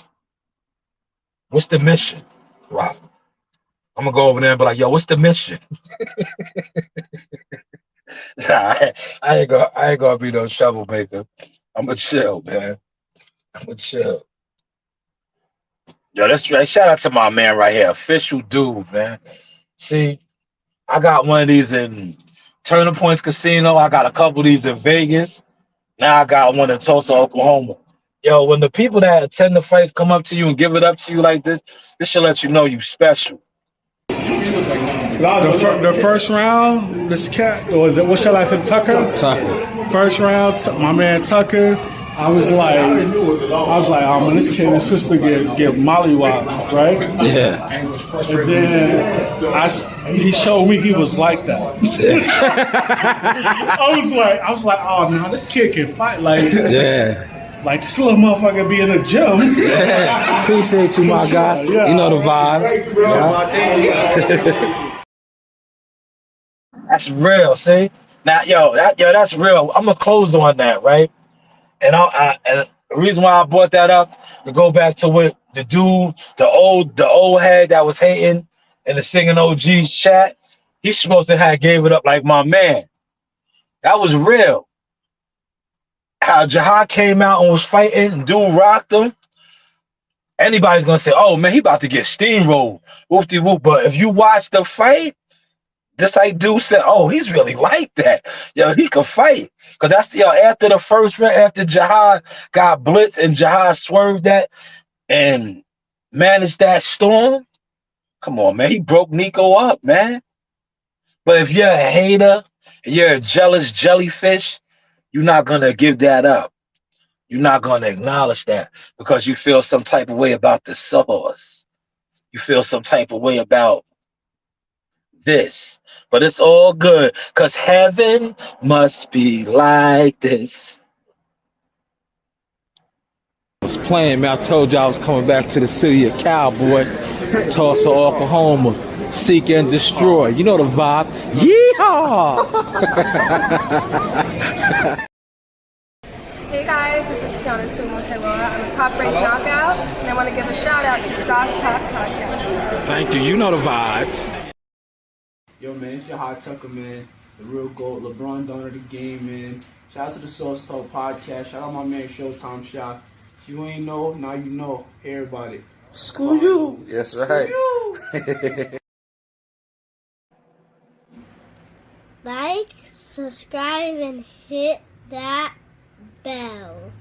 [SPEAKER 1] What's the mission? Wow. I'm gonna go over there and be like, yo, what's the mission? Nah, I ain't gonna be no troublemaker. I'm gonna chill, man. I'm gonna chill. Yo, that's right. Shout out to my man right here, official dude, man. See, I got one of these in Turner Points Casino. I got a couple of these in Vegas. Now I got one in Tulsa, Oklahoma. Yo, when the people that attend the fights come up to you and give it up to you like this should let you know you special.
[SPEAKER 6] The first round, this cat, or is it, what shall I say, Tucker?
[SPEAKER 3] Tucker.
[SPEAKER 6] First round, my man Tucker. I was like, oh man, this kid is supposed to get mollywopped, right?
[SPEAKER 3] Yeah.
[SPEAKER 6] And then he showed me he was like that. I was like, oh no, this kid can fight. Like,
[SPEAKER 3] Yeah.
[SPEAKER 6] like this little motherfucker be in the gym.
[SPEAKER 3] Yeah. Appreciate you, my guy.
[SPEAKER 6] Yeah.
[SPEAKER 3] You know the vibes. Yeah.
[SPEAKER 1] That's real, see? Now, that's real. I'm gonna close on that, right? And the reason why I brought that up to go back to what the dude, the old head that was hating in the singing OG's chat, he's supposed to have gave it up like my man. That was real. How Jahad came out and was fighting, and dude rocked him. Anybody's gonna say, "Oh man, he about to get steamrolled." Whoop de whoop. But if you watch the fight, just like dude said, oh, he's really like that. Yo, he could fight. Because that's, after the first round, after Jahad got blitzed and Jahad swerved that and managed that storm, come on, man. He broke Nico up, man. But if you're a hater, and you're a jealous jellyfish, you're not going to give that up. You're not going to acknowledge that because you feel some type of way about the source. You feel some type of way about this, but it's all good because heaven must be like this.
[SPEAKER 3] I was playing, man. I told you I was coming back to the city of Cowboy, Tulsa, Oklahoma. Seek and destroy. You know the vibes. Yeehaw!
[SPEAKER 7] Hey guys, this is Tiana Tuimuheloa. I'm a top ranked knockout, and I want to give a shout out to Sauce Talk Podcast.
[SPEAKER 3] Thank you. You know the vibes.
[SPEAKER 8] Yo, man, it's your Hot Tucker, man. The real GOAT, LeBron Donner the game, man. Shout out to the Sauce Talk Podcast. Shout out my man Showtime Shot. If you ain't know, now you know. Hear about it.
[SPEAKER 3] Screw you. That's right.
[SPEAKER 9] Like, subscribe, and hit that bell.